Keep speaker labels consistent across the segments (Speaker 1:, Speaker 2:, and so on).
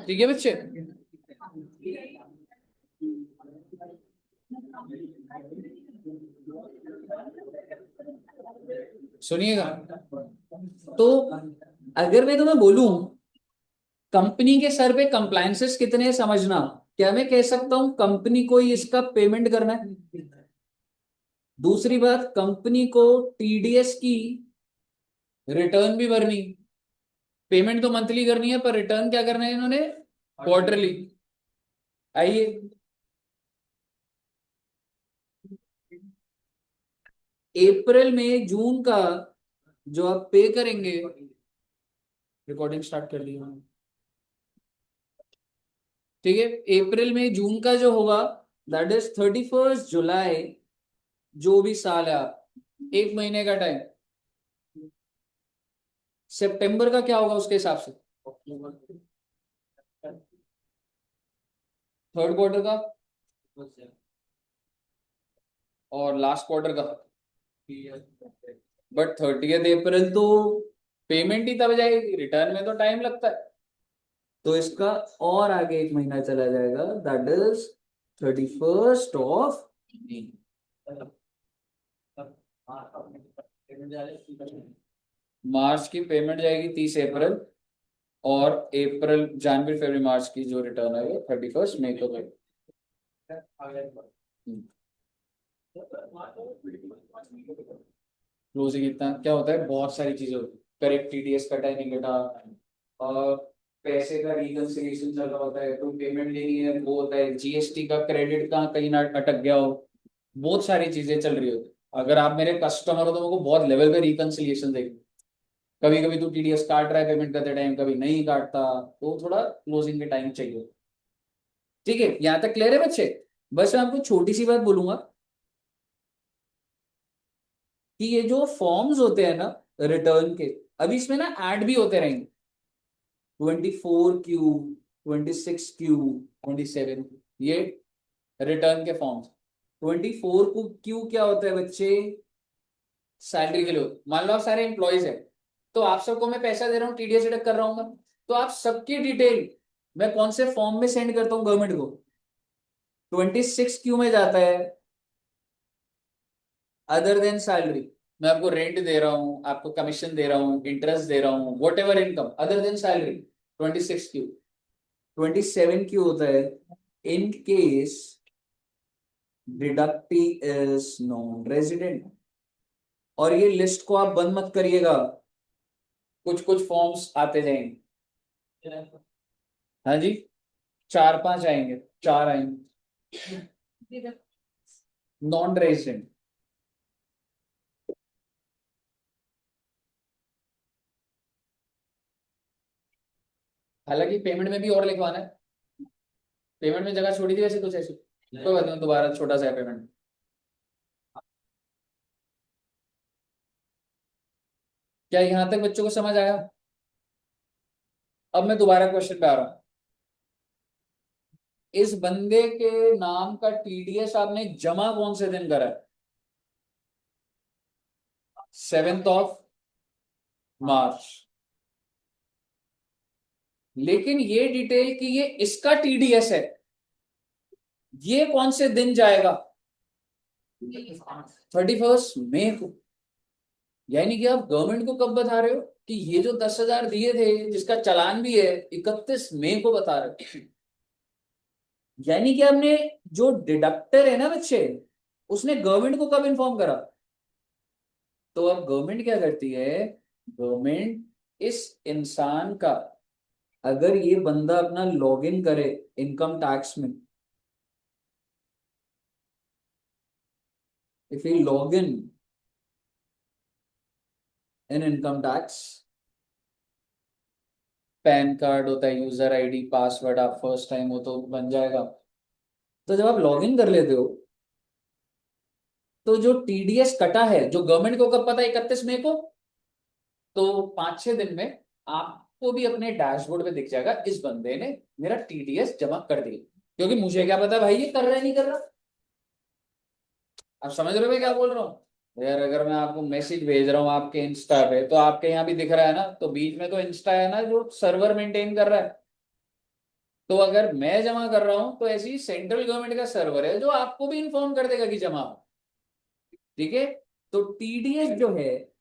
Speaker 1: ठीक है बच्चे। सुनिएगा, तो अगर मैं तुम्हें बोलूं कंपनी के सर पे कंप्लायंसेस कितने समझना, क्या मैं कह सकता हूं कंपनी को ही इसका पेमेंट करना है। दूसरी बात, कंपनी को टीडीएस की रिटर्न भी भरनी, पेमेंट तो मंथली करनी है पर रिटर्न क्या करना है इन्होंने, क्वार्टरली। आइए, अप्रैल में जून का जो आप पे करेंगे, रिकॉर्डिंग स्टार्ट कर दी मैंने, ठीक है। अप्रैल में जून का जो होगा दैट इज 31 जुलाई, जो भी साल है आप, एक महीने का टाइम। सितंबर का क्या होगा उसके हिसाब से, थर्ड क्वार्टर का, और लास्ट क्वार्टर का। बट 30 अप्रैल तो पेमेंट ही तब जाएगी, रिटर्न में तो टाइम लगता है, तो इसका और आगे एक महीना चला जाएगा, दैट इज 31 मार्च की पेमेंट जाएगी 30 अप्रैल, और अप्रैल जनवरी फरवरी मार्च की जो रिटर्न है वो 31 मई को गई। क्लोजिंग इतना क्या होता है, बहुत सारी चीजें होती है, करेक्ट टीडीएस का टाइमिंग डेटा, और पैसे का रिकंसिलिएशन चल रहा होता है, तो पेमेंट लेनी है वो होता है, जीएसटी का क्रेडिट कहाँ कहीं ना अटक गया हो, बहुत सारी चीजें चल रही होती है। अगर आप मेरे कस्टमर हो तो मेरे को बहुत लेवल पे रिकंसिलिएशन देखें, कभी कभी तो टीडीएस काट रहा है पेमेंट करते टाइम, कभी नहीं काटता, तो थोड़ा क्लोजिंग के टाइम चाहिए। ठीक है, यहां तक क्लियर है बच्चे। बस मैं आपको छोटी सी बात बोलूंगा कि ये जो फॉर्म्स होते हैं ना रिटर्न के, अभी इसमें ना ऐड भी होते रहेंगे, 24Q, 26Q, 27, ये रिटर्न के फॉर्म्स। 24Q क्या होता है बच्चे, सैलरी के लिए। मान लो आप सारे एम्प्लॉयज है, तो आप सबको मैं पैसा दे रहा हूँ, टीडीएस डिडक्ट कर रहा हूँ, तो आप सबकी डिटेल मैं कौन से फॉर्म में सेंड करता हूँ गवर्नमेंट को, 26Q में जाता है, अदर देन सैलरी। मैं आपको रेंट दे रहा हूं, आपको कमीशन दे रहा हूं, इंटरेस्ट दे रहा हूं, what ever income other than salary, 26Q। 27Q होता है in case deductee is non resident. और ये लिस्ट को आप बंद मत करिएगा, कुछ कुछ फॉर्म्स आते जाएंगे। हाँ जी, 4-5 आएंगे, 4 आएंगे नॉन रेजिडेंट। हालांकि पेमेंट में भी और लिखवाना है, पेमेंट में जगह छोड़ी थी वैसे कुछ ऐसी, कोई बात नहीं, दोबारा छोटा सा पेमेंट। क्या यहां तक बच्चों को समझ आया। अब मैं दोबारा क्वेश्चन पे आ रहा हूं। इस बंदे के नाम का टीडीएस आपने जमा कौन से दिन करा है, 7 मार्च। लेकिन ये डिटेल कि ये इसका टीडीएस है, ये कौन से दिन जाएगा, 31 मई को। यानी कि आप गवर्नमेंट को कब बता रहे हो कि ये जो 10,000 दिए थे जिसका चालान भी है 31 मई को बता रहे हो। यानी कि हमने जो डिडक्टर है ना बच्चे, उसने गवर्नमेंट को कब इन्फॉर्म करा। तो अब गवर्नमेंट क्या करती है, गवर्नमेंट इस इंसान का, अगर ये बंदा अपना लॉगिन करे इनकम टैक्स में, if you log in income tax, pan card होता है, यूजर आईडी, पासवर्ड, आप फर्स्ट टाइम हो तो बन जाएगा। तो जब आप लॉगिन कर लेते हो, तो जो टीडीएस कटा है, जो गवर्नमेंट को कब पता है, 31 मई को, तो 5-6 दिन में आपको भी अपने डैशबोर्ड पे दिख जाएगा इस बंदे ने मेरा टीडीएस जमा कर दिया। क्योंकि मुझे क्या पता भाई ये कर रहा है नहीं कर रहा। आप समझ रहे हो मैं क्या बोल रहा हूँ यार। अगर मैं आपको मैसेज भेज रहा हूँ आपके इंस्टा पे, तो आपके यहाँ भी दिख रहा है ना, तो बीच में तो इंस्टा है ना जो सर्वर मेंटेन कर रहा है। तो अगर मैं जमा कर रहा हूं तो ऐसी ही सेंट्रल गवर्नमेंट का सर्वर है जो आपको भी इन्फॉर्म कर देगा कि जमा हो। ठीक है। तो टीडीएस जो है,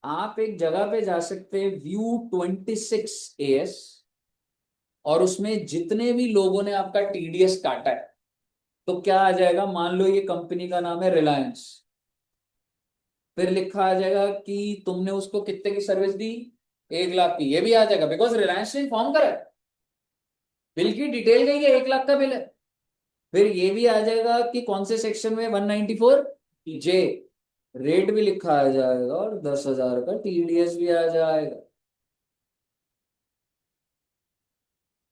Speaker 1: आप एक जगह पे जा सकते हैं, View 26 AS, और उसमें जितने भी लोगों ने आपका टीडीएस काटा है, तो क्या आ जाएगा, मान लो ये कंपनी का नाम है रिलायंस, फिर लिखा आ जाएगा कि तुमने उसको कितने की सर्विस दी, 1 लाख की। ये भी आ जाएगा बिकॉज रिलायंस ने इन्फॉर्म करा है, बिल की डिटेल गई है, 1 लाख का बिल है। फिर ये भी आ जाएगा कि कौन से सेक्शन में, 194J, रेट भी लिखा आ जाएगा और 10,000 का टीडीएस भी आ जाएगा।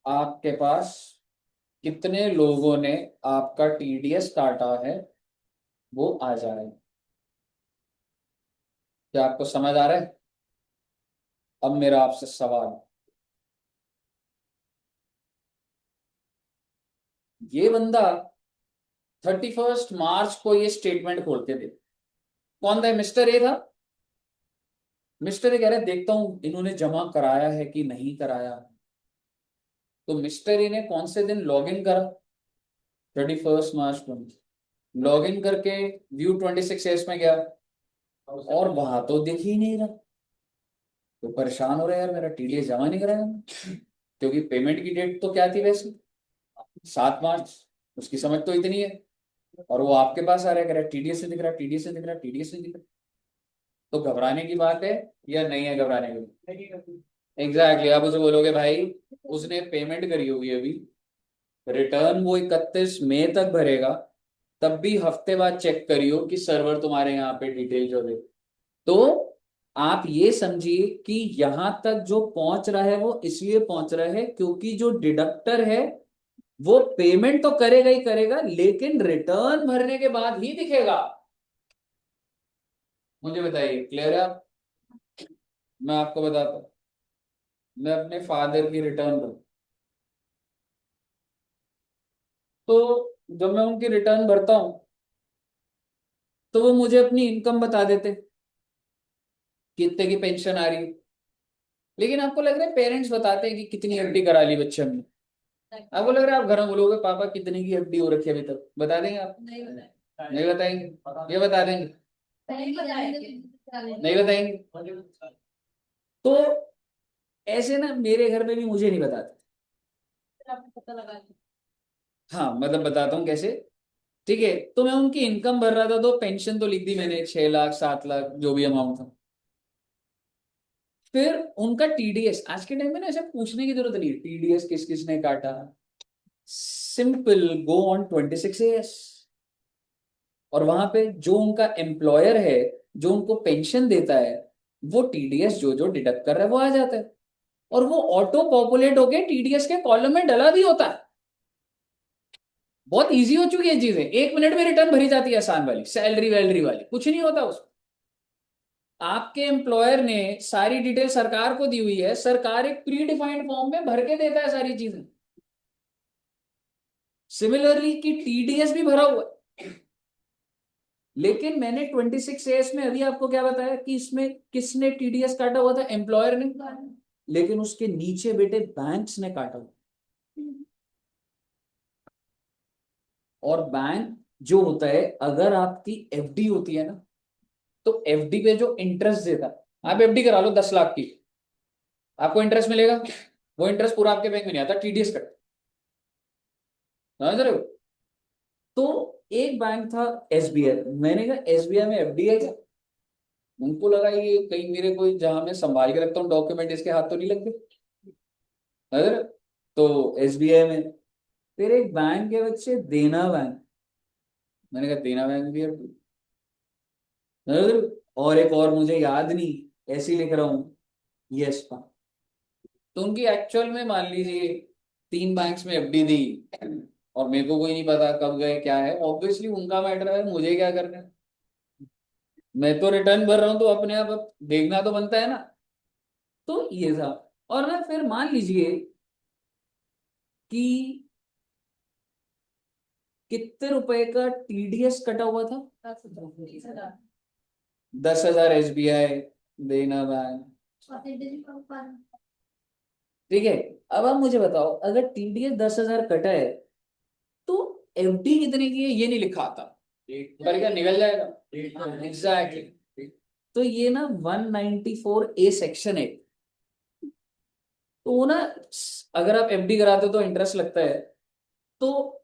Speaker 1: आपके पास कितने लोगों ने आपका टीडीएस काटा है वो आ जाएगा। क्या आपको समझ आ रहा है। अब मेरा आपसे सवाल, ये बंदा 31 मार्च को ये स्टेटमेंट खोल के दे, कौन था, मिस्टर ए था। मिस्टर ए कह रहे देखता हूं इन्होंने जमा कराया है कि नहीं कराया। तो मिस्टर ए ने कौन से दिन लॉग इन करा, 31 मार्च को। लॉग इन करके View 26 में गया, और वहां तो दिख ही नहीं रहा। तो परेशान हो रहा है यार, मेरा टीडीएस जमा नहीं कराया मैंने। क्योंकि पेमेंट की डेट तो क्या थी वैसे, 7 मार्च। उसकी समझ तो इतनी है, और वो आपके पास आ रहा है, कह रहा है टीडीएस से दिख रहा है, टीडीएस से दिख रहा है, टीडीएस से दिख रहा है। तो घबराने की बात है या नहीं है घबराने की। एग्जैक्टली आप उसे बोलोगे भाई उसने पेमेंट करी होगी अभी, रिटर्न वो 31 मई तक भरेगा, तब भी हफ्ते बाद चेक करियो कि सर्वर तुम्हारे यहाँ पे डिटेल जो दे। तो आप ये समझिए कि यहां तक जो पहुंच रहा है वो इसलिए पहुंच रहा है क्योंकि जो डिडक्टर है वो पेमेंट तो करेगा ही करेगा, लेकिन रिटर्न भरने के बाद ही दिखेगा। मुझे बताइए, क्लियर है आप। मैं आपको बताता हूं, मैं अपने फादर की रिटर्न भर, तो जब मैं उनकी रिटर्न भरता हूं तो वो मुझे अपनी इनकम बता देते कितने की पेंशन आ रही है। लेकिन आपको लग रहा है पेरेंट्स बताते हैं कि कितनी एफडी करा ली बच्चे हमने। आपको लग रहा है आप घर में बोलोगे पापा कितने की एफडी हो रखी है अभी तक, बता देंगे आप। नहीं बताएंगे, ये बता देंगे, नहीं बताएंगे। तो ऐसे ना मेरे घर में भी मुझे नहीं बताते। हाँ मतलब बताता हूँ कैसे। ठीक है, तो मैं उनकी इनकम भर रहा था, तो पेंशन तो लिख दी मैंने, 6 लाख 7 लाख जो भी अमाउंट था। फिर उनका टीडीएस, आज के टाइम में ना ऐसे पूछने की जरूरत नहीं है टीडीएस किस किसने काटा। सिंपल, गो ऑन 26 AS, और वहां पे जो उनका एम्प्लॉयर है, जो उनको पेंशन देता है, वो टीडीएस जो जो डिडक्ट कर रहा है वो आ जाता है, और वो ऑटो पॉपुलेट होके टीडीएस के कॉलम में डला भी होता है। बहुत इजी हो चुकी है चीजें, 1 मिनट में रिटर्न भरी जाती है, आसान वाली, सैलरी वैलरी वाली कुछ नहीं होता उसमें। आपके एम्प्लॉयर ने सारी डिटेल सरकार को दी हुई है, सरकार एक प्री डिफाइंड फॉर्म में भर के देता है सारी चीजें। सिमिलरली कि टीडीएस भी भरा हुआ है, लेकिन मैंने 26 AS में अभी आपको क्या बताया कि इसमें किसने टीडीएस काटा हुआ था, एम्प्लॉयर ने। लेकिन उसके नीचे बेटे बैंक्स ने काटा हुआ, और बैंक जो होता है, अगर आपकी एफडी होती है ना, तो एफडी पे जो इंटरेस्ट देता है, आप एफडी करा लो 10 लाख की, आपको इंटरेस्ट मिलेगा, वो इंटरेस्ट पूरा आपके बैंक में नहीं आता, टीडीएस कट, समझ रहे हो? तो एक बैंक था एसबीआई, मैंने कहा एसबीआई में एफडी है क्या? उनको लगा ये कहीं मेरे कोई जहां मैं संभाल के रखता हूँ डॉक्यूमेंट, इसके हाथ तो नहीं लग गए, समझ रहे हो? तो एसबीआई में, फिर एक बैंक के बच्चे देना बैंक, मैंने कहा देना बैंक भी है, समझ रहे हो? और एक और मुझे याद नहीं, ऐसे ही लिख रहा हूँ, यस बैंक। तो उनकी एक्चुअल में मान लीजिए 3 बैंक्स में एफडी दी, और मेरे को कोई नहीं पता कब गए क्या है, ऑब्वियसली उनका मैटर है, मुझे क्या करना है? मैं तो रिटर्न भर रहा हूँ, तो अपने आप अब देखना तो बनता है ना। तो ये था। और ना फिर मान लीजिए कि कितने रुपए का टीडीएस कटा हुआ था, 10,000 एसबीआई, देना बैंक, ठीक है। अब आप मुझे बताओ, अगर टीडीएस 10,000 कटा है, तो एफडी कितने की है ये नहीं लिखा आता, पर क्या निकल जाएगा, एग्जैक्टली। तो ये ना 194 ए सेक्शन है, तो वो ना, अगर आप एफडी कराते हो तो इंटरेस्ट लगता है, तो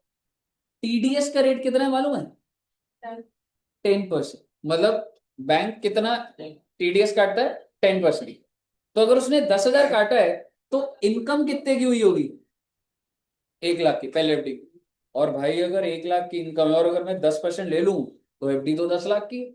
Speaker 1: टीडीएस का रेट कितना है मालूम है? 10%। मतलब बैंक कितना टीडीएस काटता है? 10%। तो अगर उसने 10,000 काटा है, तो इनकम कितने की हुई होगी? 1 लाख की पहले एफडी। और भाई अगर 1 लाख की इनकम है, और अगर मैं 10% ले लूं, तो एफडी तो 10 लाख की है।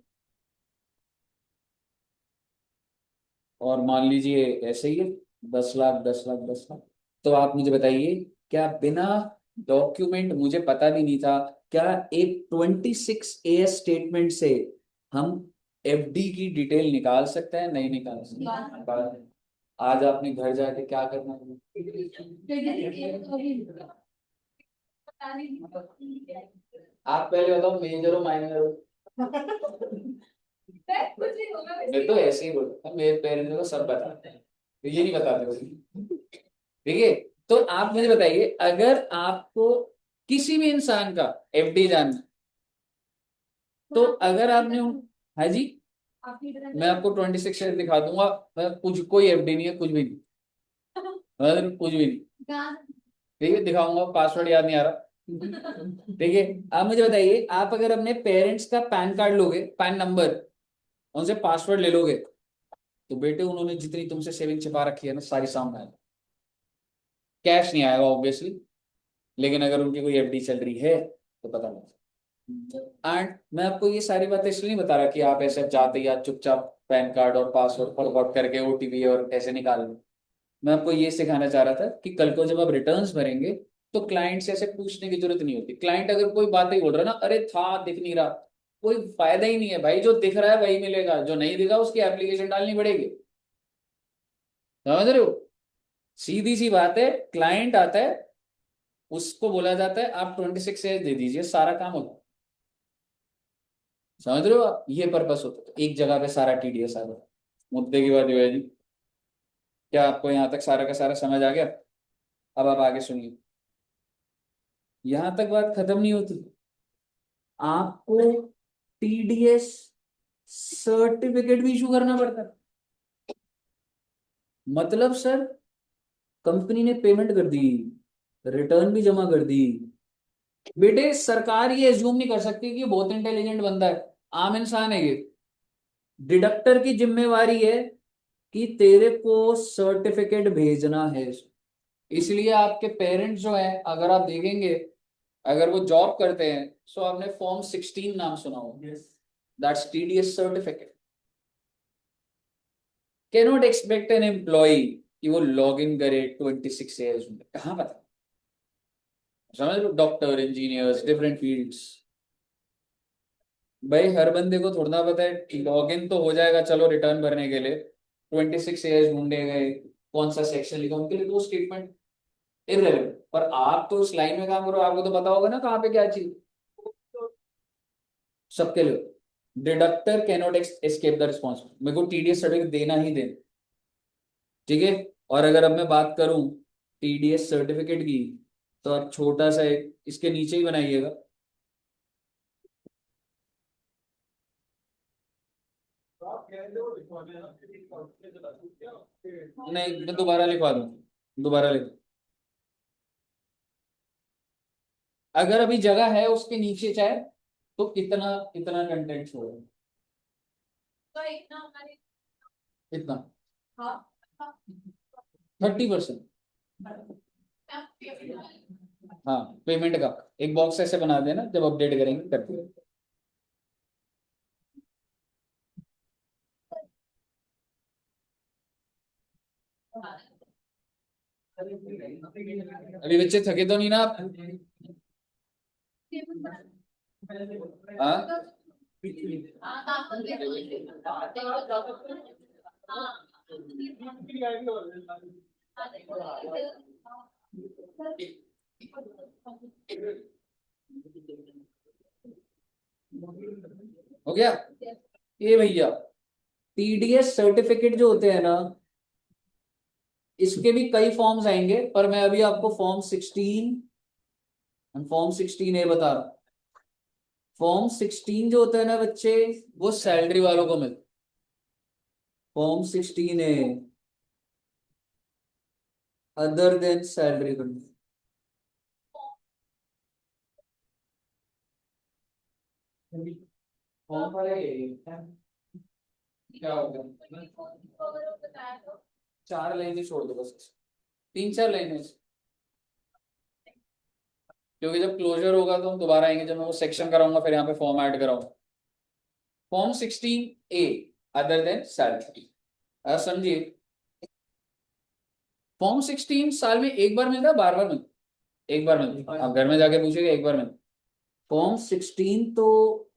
Speaker 1: और मान लीजिए ऐसे ही है, 10 लाख, 10 लाख, 10 लाख। तो आप मुझे बताइए, क्या बिना डॉक्यूमेंट, मुझे पता भी नहीं था, क्या एक 26 ए स्टेटमेंट से हम एफडी की डिटेल निकाल सकते हैं? नहीं निकाल सकते, निकाल सकते। आज आपने घर जाके क्या करना है? आप पहले बताओ, मेजर हो माइनर हो? मैं तो ऐसे ही बोलता, मेरे पेरेंट्स को सब बताते हैं, तो ये नहीं बताते हो। ठीक है। तो आप मुझे बताइए, अगर आपको किसी भी इंसान का एफडी जानना, तो अगर आपने हाँ जी, मैं आपको 26 शेयर दिखा दूंगा, मैं कुछ, कोई एफडी नहीं है, कुछ भी नहीं, मतलब कुछ भी नहीं। ठीक है, दिखाऊंगा, पासवर्ड याद नहीं आ रहा। ठीक है। आप मुझे बताइए, आप अगर अपने पेरेंट्स का पैन कार्ड लोगे, पैन नंबर, उनसे पासवर्ड ले लोगे, तो बेटे उन्होंने जितनी तुमसे सेविंग छिपा रखी है ना, सारी सामने आएगी। कैश नहीं आएगा ऑब्वियसली, लेकिन अगर उनकी कोई एफडी चल रही है तो पता नहीं। एंड मैं आपको ये सारी बातें इसलिए नहीं बता रहा कि आप ऐसे जाते या चुपचाप पैन कार्ड और पासवर्ड फॉरवर्ड करके ओटीपी और ऐसे निकाल लो। मैं आपको ये सिखाना चाह रहा था कि कल को जब आप रिटर्न्स भरेंगे, तो क्लाइंट से ऐसे पूछने की जरूरत नहीं होती। क्लाइंट अगर कोई बात ही बोल रहा है ना, अरे था दिख नहीं रहा, कोई फायदा ही नहीं है भाई, जो दिख रहा है वही मिलेगा, जो नहीं दिखा उसकी एप्लीकेशन डालनी पड़ेगी, समझ रहे हो? सीधी सी बात है, क्लाइंट आता है, उसको बोला जाता है आप 26 एज दे दीजिए, सारा काम होगा, समझ रहे हो आप? ये पर्पस होता है, तो एक जगह पे सारा टीडीएस आ गया। मुद्दे की बात ये है जी, क्या आपको यहाँ तक सारा का सारा समझ आ गया? अब आप आगे सुनिए, यहां तक बात खत्म नहीं होती, आपको टीडीएस सर्टिफिकेट भी इशू करना पड़ता है। मतलब सर, कंपनी ने पेमेंट कर दी, रिटर्न भी जमा कर दी, बेटे सरकार ये एज्यूम नहीं कर सकती कि ये बहुत इंटेलिजेंट बंदा है, आम इंसान है ये। डिडक्टर की जिम्मेवारी है कि तेरे को सर्टिफिकेट भेजना है। इसलिए आपके पेरेंट्स जो है, अगर आप देखेंगे, अगर वो जॉब करते हैं, सो आपने फॉर्म 16 नाम सुना हो, that's TDS certificate. Can not expect an employ कि वो लॉग इन करे 26 ईयर्स में, कहाँ पता, समझ लो, डॉक्टर, इंजीनियर्स, डिफरेंट फील्ड्स। भाई हर बंदे को थोड़ा ना पता है, लॉग इन तो हो जाएगा चलो रिटर्न भरने के लिए, 26 ईयर्स ढूंढे गए, कौन सा सेक्शन लिखा, उनके लिए तो स्टेटमेंट इररेलेवेंट। पर आप तो उस लाइन में काम करो, आपको तो पता होगा ना कहाँ पे क्या चीज, सबके लिए। Deductor can not escape the responsibility, मेरे को टीडीएस सर्टिफिकेट देना ही देना, ठीक है। और अगर अब मैं बात करूं टीडीएस सर्टिफिकेट की, तो आप छोटा सा एक इसके नीचे ही बनाइएगा, नहीं, मैं दोबारा लिखवा दूँ, दोबारा लिख। अगर अभी जगह है उसके नीचे चाहे, तो कितना कितना कंटेंट छोड़े? इतना, 30%। हाँ, पेमेंट का एक बॉक्स ऐसे बना देना, जब अपडेट करेंगे करते। अभी बच्चे थके तो नहीं ना आप? हाँ, हो गया ये भैया। टीडीएस सर्टिफिकेट जो होते हैं ना, इसके भी कई फॉर्म्स आएंगे, पर मैं अभी आपको फॉर्म 16 बता रहा हूँ। फॉर्म 16 जो होता है ना बच्चे, वो सैलरी वालों को मिलता है। फॉर्म 16 है, other than salary condition. Form पर है ये, क्या होगा? 4 लाइनें छोड़ दो बस, 3 4 लाइनें, क्योंकि जब क्लोजर होगा तो हम दोबारा आएंगे, जब मैं वो सेक्शन कराऊंगा फिर यहाँ पे फॉर्म ऐड कराऊंगा। फॉर्म 16 ए, अदर देन सैलरी। समझिए, फॉर्म 16 साल में एक बार मिलता है, बार बार मिलता है? एक बार मिलता है, आप घर में जाके पूछिएगा, एक बार मिलता है। फॉर्म 16 तो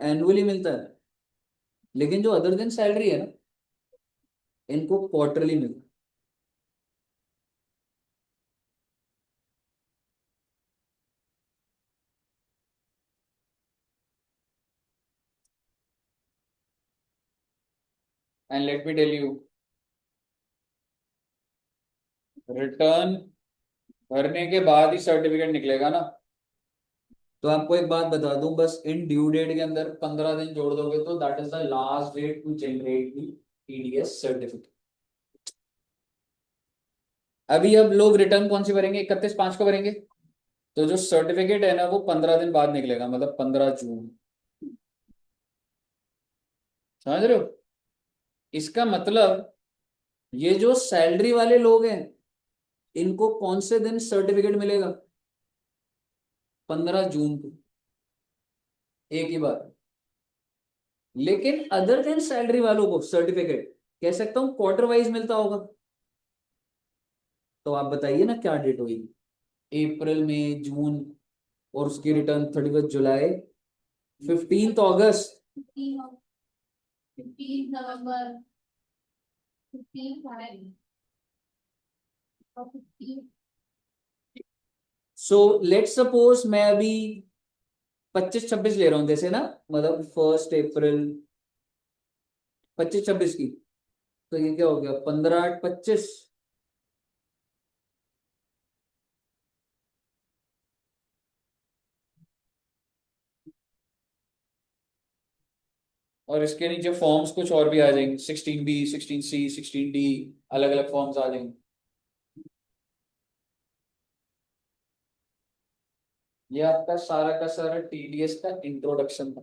Speaker 1: एनुअली मिलता है, लेकिन जो अदर देन सैलरी है ना, इनको क्वार्टरली मिलता है। And let me tell you, return भरने के बाद ही सर्टिफिकेट निकलेगा ना। तो आपको एक बात बता दूं, बस इन ड्यू डेट के अंदर 15 दिन जोड़ दोगे तो that is the last date to generate the TDS certificate. अभी अब लोग रिटर्न कौन सी भरेंगे? 31/5 को भरेंगे, तो जो सर्टिफिकेट है ना वो 15 दिन बाद निकलेगा, मतलब 15 जून। समझ रहे हो? इसका मतलब ये जो सैलरी वाले लोग हैं, इनको कौन से दिन सर्टिफिकेट मिलेगा? 15 जून को, एक ही बात। लेकिन अदर देन सैलरी वालों को सर्टिफिकेट, कह सकता हूं क्वार्टर वाइज मिलता होगा। तो आप बताइए ना क्या डेट होगी? अप्रैल, मई, जून, और उसकी रिटर्न 31 जुलाई, 15 अगस्त, 15 नवंबर, सो लेट सपोज मैं अभी 25 26 ले रहा हूं जैसे ना, मतलब 1 अप्रैल 25 26 की, तो ये क्या हो गया? 15 8 25। और इसके नीचे फॉर्म्स कुछ और भी आ जाएंगे, 16B, 16C, 16D, अलग अलग फॉर्म्स आ जाएंगे। ये आपका सारा का सारा टीडीएस का इंट्रोडक्शन था।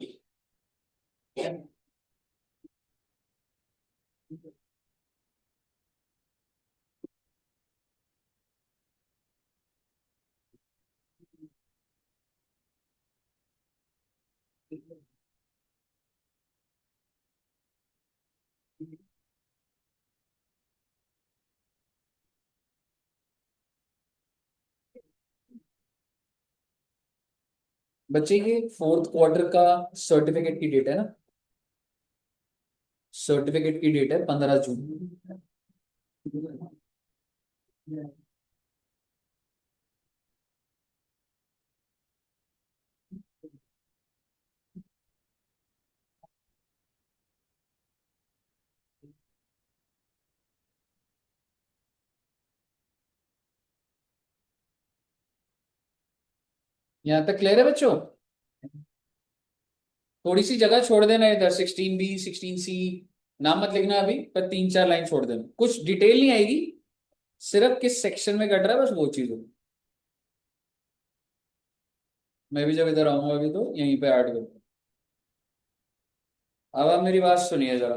Speaker 1: बच्चे ये फोर्थ क्वार्टर का सर्टिफिकेट की डेट है ना, सर्टिफिकेट की डेट है 15 जून। यहाँ तक क्लियर है बच्चों? थोड़ी सी जगह छोड़ देना इधर, 16B, 16C, नाम मत लिखना अभी, पर 3-4 लाइन छोड़ देना, कुछ डिटेल नहीं आएगी, सिर्फ किस सेक्शन में कट रहा है बस वो चीज हो। मैं भी जब इधर आऊंगा अभी तो यहीं पे ऐड करूँ। अब आप मेरी बात सुनिए जरा।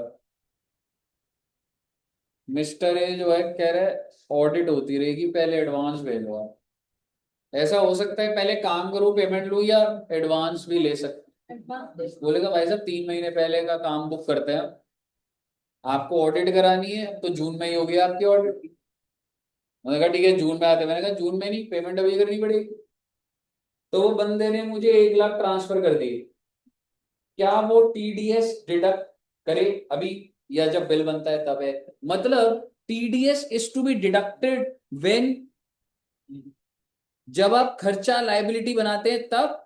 Speaker 1: मिस्टर ए जो है कह रहे ऑडिट होती रहेगी, पहले एडवांस भेजो आप। ऐसा हो सकता है पहले काम करूं पेमेंट लूं, या एडवांस भी ले सकते। बोलेगा भाई साहब 3 महीने पहले का काम बुक करते हैं, आपको ऑडिट करानी है तो जून में ही होगी आपकी ऑडिट। मैंने कहा ठीक है जून में आते, मैंने कहा जून में नहीं, पेमेंट अभी करनी पड़ेगी। तो वो बंदे ने मुझे 1 लाख ट्रांसफर कर दिए। क्या वो टीडीएस डिडक्ट करे अभी, या जब बिल बनता है तब है? मतलब TDS is to be deducted when, जब आप खर्चा लाइबिलिटी बनाते हैं तब।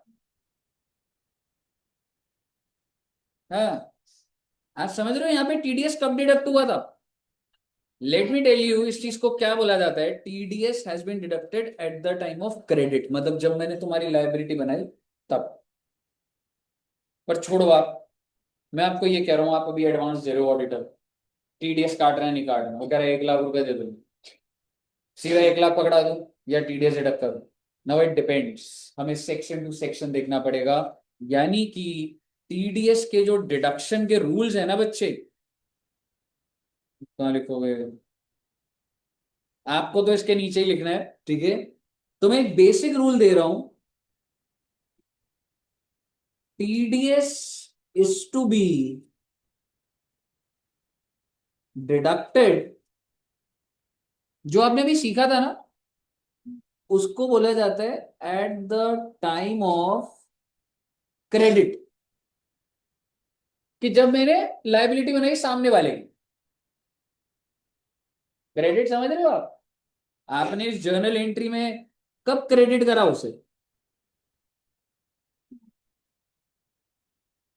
Speaker 1: हाँ, आप समझ रहे हो यहाँ पे टीडीएस कब डिडक्ट हुआ था? लेट मी टेल यू इस चीज को क्या बोला जाता है। TDS has been deducted at the time of credit, मतलब जब मैंने तुम्हारी लाइबिलिटी बनाई तब। पर छोड़ो आप, मैं आपको ये कह रहा हूँ, आप अभी एडवांस दे रहे हो ऑडिटर, टीडीएस काट रहे हैं नहीं काट रहे हैं, वो कह रहे हैं 1 लाख रुपए दे दो, सीधा 1 लाख पकड़ा दूं या टीडीएस डिडक्ट कर दूं? नाउ इट डिपेंड्स, हमें सेक्शन टू सेक्शन देखना पड़ेगा। यानी कि टीडीएस के जो डिडक्शन के रूल्स है ना बच्चे, कहाँ लिखोगे? आपको तो इसके नीचे ही लिखना है, ठीक है? तो मैं एक बेसिक रूल दे रहा हूं, TDS is to be deducted, जो आपने भी सीखा था ना, उसको बोला जाता है eight the time of credit, कि जब मैंने लाइबिलिटी बनाई सामने वाले की। क्रेडिट समझ रहे हो आप? आपने इस जर्नल एंट्री में कब क्रेडिट करा उसे?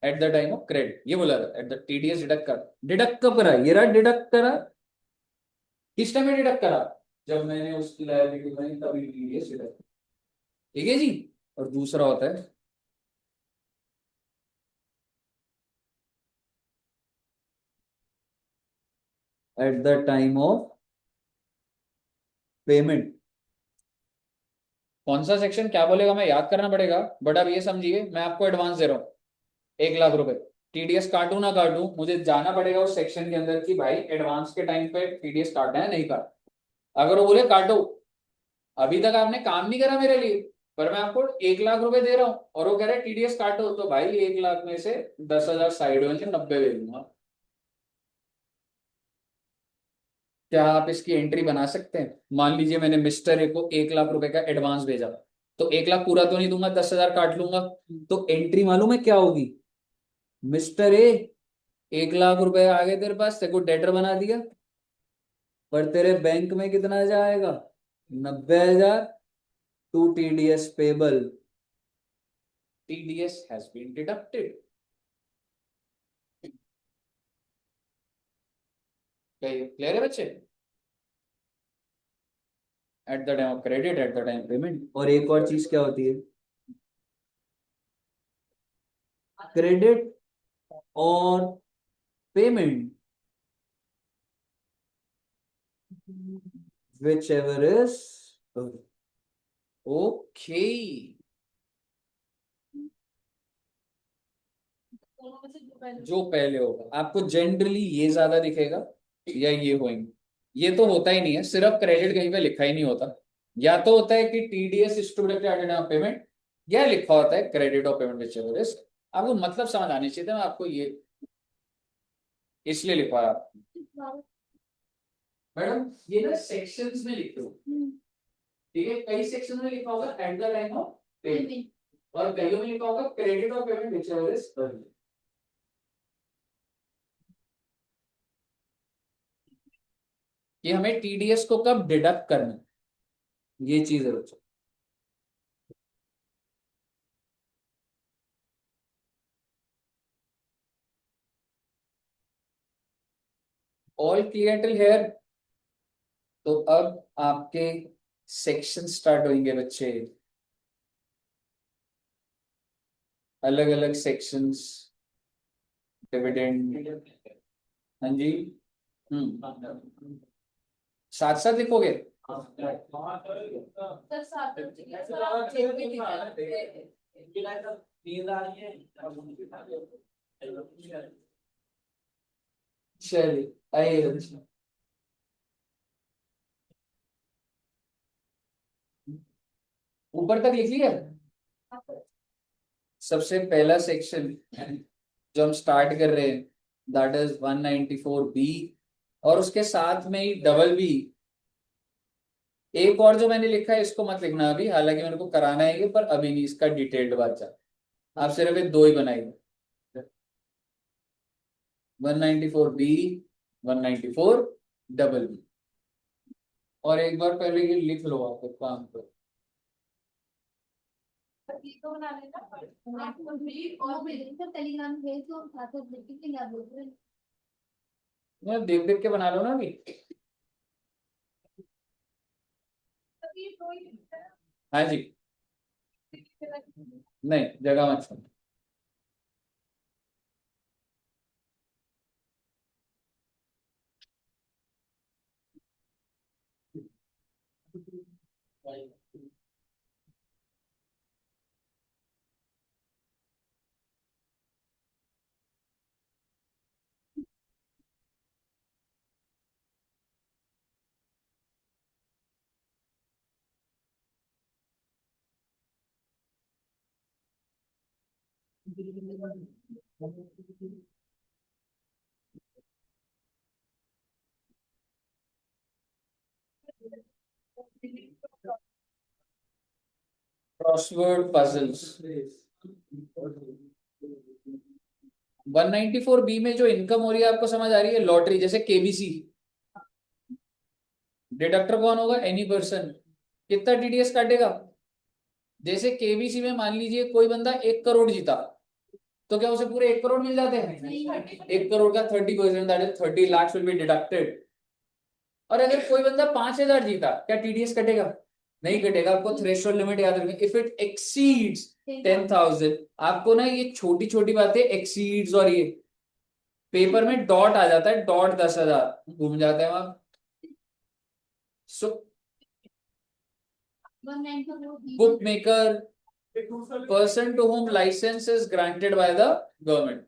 Speaker 1: Eight the time of credit, ये बोला था एट द टीडीएस डिडक्ट कर। डिडक्ट कब करा? ये रहा डिडक्ट करा। किस टाइम में डिडक्ट करा? जब मैंने उसकी लायबिलिटी बनाई तभी टीडीएस डिडक्ट। ठीक है जी। और दूसरा होता है eight the time of payment. कौन सा सेक्शन क्या बोलेगा मैं याद करना पड़ेगा, बट अब ये समझिए मैं आपको एडवांस दे रहा हूँ 1 लाख रुपए। टीडीएस काटू ना काटू, मुझे जाना पड़ेगा उस सेक्शन के अंदर कि भाई एडवांस के टाइम पे टीडीएस काटना है नहीं काट। अगर वो बोले काटो, अभी तक आपने काम नहीं करा मेरे लिए, पर मैं आपको 1 लाख रुपए दे रहा हूँ और वो कह रहे टीडीएस काटो, तो भाई 1 लाख में से 10,000 साइड में से 90 दे दूंगा। क्या आप इसकी एंट्री बना सकते हैं? मान लीजिए मैंने मिस्टर ए को 1 लाख रुपए का एडवांस भेजा, तो 1 लाख पूरा तो नहीं दूंगा, 10,000 काट लूंगा। तो एंट्री मालूम है क्या होगी? मिस्टर ए, 1 लाख रुपए आ गए तेरे पास, तेरे को डेटर बना दिया, पर तेरे बैंक में कितना जाएगा? 90,000। To TDS payable, TDS has been deducted. Clear है बच्चे? At the time of credit, at the time payment. और एक और चीज क्या होती है? क्रेडिट और payment, whichever is okay. जो पहले होगा आपको जनरली ये ज्यादा दिखेगा, या ये होंगे। ये तो होता ही नहीं है, सिर्फ क्रेडिट कहीं पे लिखा ही नहीं होता। या तो होता है कि टीडीएस स्टूडेंट एट पेमेंट, या लिखा होता है credit of payment whichever is. आपको मतलब समझ आनी चाहिए था, मैं आपको ये इसलिए लिखवाया। मैडम ये ना सेक्शंस में लिख दो, ठीक है? कई सेक्शन में लिखा होगा eight the time of payment, और कईयों में लिखा होगा credit of payment whichever is. कि हमें टीडीएस को कब डिडक्ट करना है, ये चीज है बच्चों। All clear till here? तो अब आपके सेक्शन स्टार्ट होंगे बच्चे, अलग अलग सेक्शंस। डिविडेंड, हाँ जी। साथ साथ लिखोगे?
Speaker 2: सर साथ में चाहिए, सर आप चेक भी निकाल।
Speaker 1: चलिए आइए। ऊपर तक लिख लिया? सबसे पहला सेक्शन जो हम स्टार्ट कर रहे हैं दैट इज 194 बी, और उसके साथ में ही डबल बी। एक और जो मैंने लिखा है इसको मत लिखना अभी, हालांकि मेरे को कराना है ये, पर अभी नहीं, इसका डिटेल्ड बात चल। आप सिर्फ ये दो ही बनाइए, 194 बी, 194 डबल बी। और एक बार पहले ये लिख लो आप एक काम करो।
Speaker 2: ये तो बना लेना आपको भी, और मेरे को टेलीग्राम भेज दो, साथ साथ देखेंगे आप बोल रहे हैं।
Speaker 1: मैं देख देख के बना लो ना अभी।
Speaker 2: तभी तो ही
Speaker 1: हाँ जी। नहीं, जगह मत छोड़ो। Crossword puzzles. 194 बी में जो इनकम हो रही है आपको समझ आ रही है? लॉटरी जैसे केबीसी, डिडक्टर कौन होगा? Any person. कितना टीडीएस काटेगा? जैसे केबीसी में मान लीजिए कोई बंदा 1 करोड़ जीता, तो क्या उसे पूरे 1 करोड़ मिल जाते हैं? 1 करोड़ का 30%, that is 30 lakh will be deducted. और अगर कोई बंदा 5,000 जीता, क्या टीडीएस कटेगा? नहीं कटेगा। आपको थ्रेशोल्ड लिमिट याद रखनी, इफ इट एक्सीड्स 10,000। आपको ना ये छोटी छोटी बातें एक्सीड्स, और ये पेपर में डॉट आ जाता है, डॉट 10,000 घूम जाता है वहां। So book maker, person to whom license is granted by the government।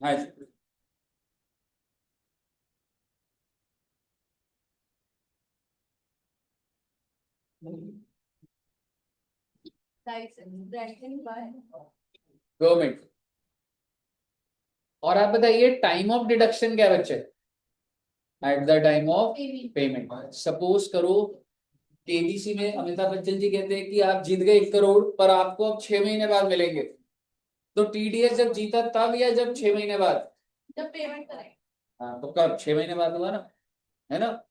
Speaker 1: हाँ जी। गवर्नमेंट। और आप बताइए टाइम ऑफ डिडक्शन क्या है बच्चे? At the time of payment. Suppose करो केबीसी में अमिताभ बच्चन जी कहते हैं कि आप जीत गए 1 करोड़, पर आपको अब 6 महीने बाद मिलेंगे। तो टीडीएस जब जीता तब, या जब 6 महीने बाद?
Speaker 2: जब पेमेंट करें।
Speaker 1: हाँ, तो कब? 6 महीने बाद होगा ना, है ना?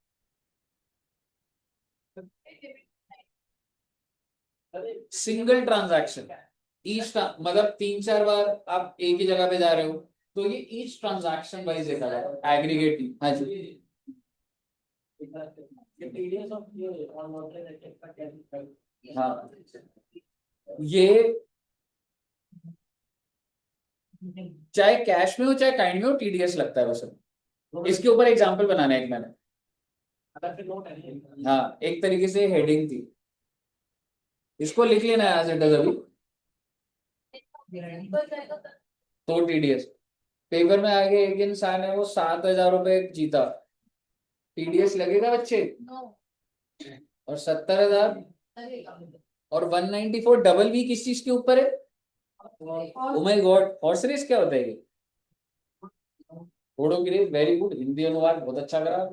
Speaker 1: सिंगल ट्रांजैक्शन, ईच मतलब 3-4 बार आप एक ही जगह पे जा रहे हो, तो ये ईच ट्रांजैक्शन वाइज देखा जाएगा, एग्रीगेट। हाँ जी। हाँ, ये चाहे कैश में हो चाहे काइंड में हो, टीडीएस लगता है वैसे। इसके ऊपर एग्जांपल बनाना है एक मैंने। हाँ, एक तरीके से हेडिंग थी, इसको लिख लेना है एज इट इज अभी। तो टीडीएस पेपर में आगे एक इंसान है, वो 7,000 रुपए जीता, टीडीएस लगेगा बच्चे? और 70,000 और 194 डबल बी किस चीज के ऊपर है? Oh my god, horse race क्या होता है ये? घोड़ों की रेस। वेरी गुड, हिंदी अनुवाद बहुत अच्छा करा।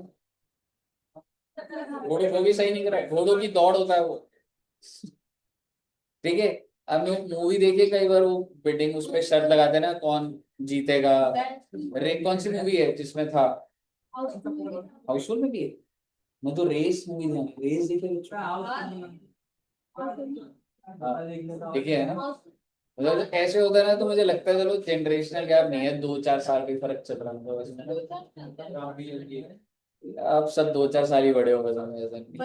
Speaker 1: घोड़े को भी सही नहीं करा, घोड़ों की दौड़ होता है वो। ठीक है। अब मूवी देखिए कई बार, वो बेटिंग उस पर शर्त लगाते हैं ना कौन जीतेगा। रे कौन सी मूवी है जिसमें था? हाउसफुल में भी है। मैं तो रेस मूवी था, रेस देखे बच्चों? हाँ, देखिए है ना। मतलब तो ऐसे होता है ना, तो मुझे लगता है चलो जनरेशनल गैप नहीं है, 2-4 साल का फर्क चल रहा है बस में। आप सब 2-4 साल ही बड़े हो बस, हमें ऐसा नहीं।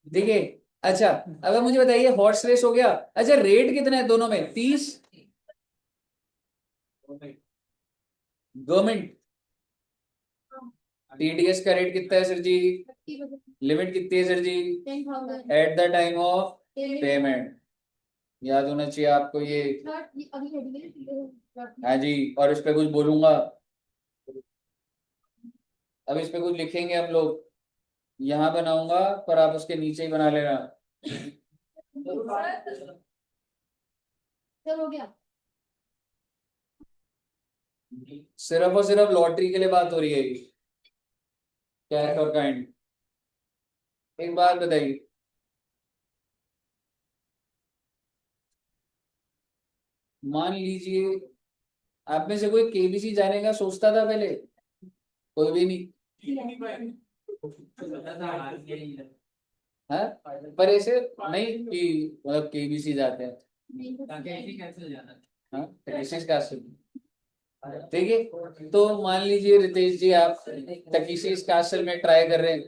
Speaker 1: देखिए अच्छा, अब मुझे बताइए हॉर्स रेस हो गया। अच्छा, रेट कितना है दोनों में? 30। गवर्नमेंट टीडीएस का रेट कितना है सर जी? लिमिट कितनी है सर जी?
Speaker 2: 10,000
Speaker 1: at the time of payment. याद होना चाहिए आपको ये। हाँ जी, और इस पे कुछ बोलूंगा, अब इस पे कुछ लिखेंगे हम लोग, यहाँ बनाऊंगा पर आप उसके नीचे ही बना लेना।
Speaker 2: हो गया।
Speaker 1: सिर्फ और सिर्फ लॉटरी के लिए बात हो रही है, कैश और काइंड। एक बात बताइए, मान लीजिए आप में से कोई केबीसी जाने का सोचता था पहले? कोई भी नहीं? हाँ, पर ऐसे नहीं कि मतलब केबीसी जाते हैं। हाँ, तकीसीस कैसल। ठीक है, तो मान लीजिए रितेश जी आप तकीसीस कैसल में ट्राई कर रहे हैं,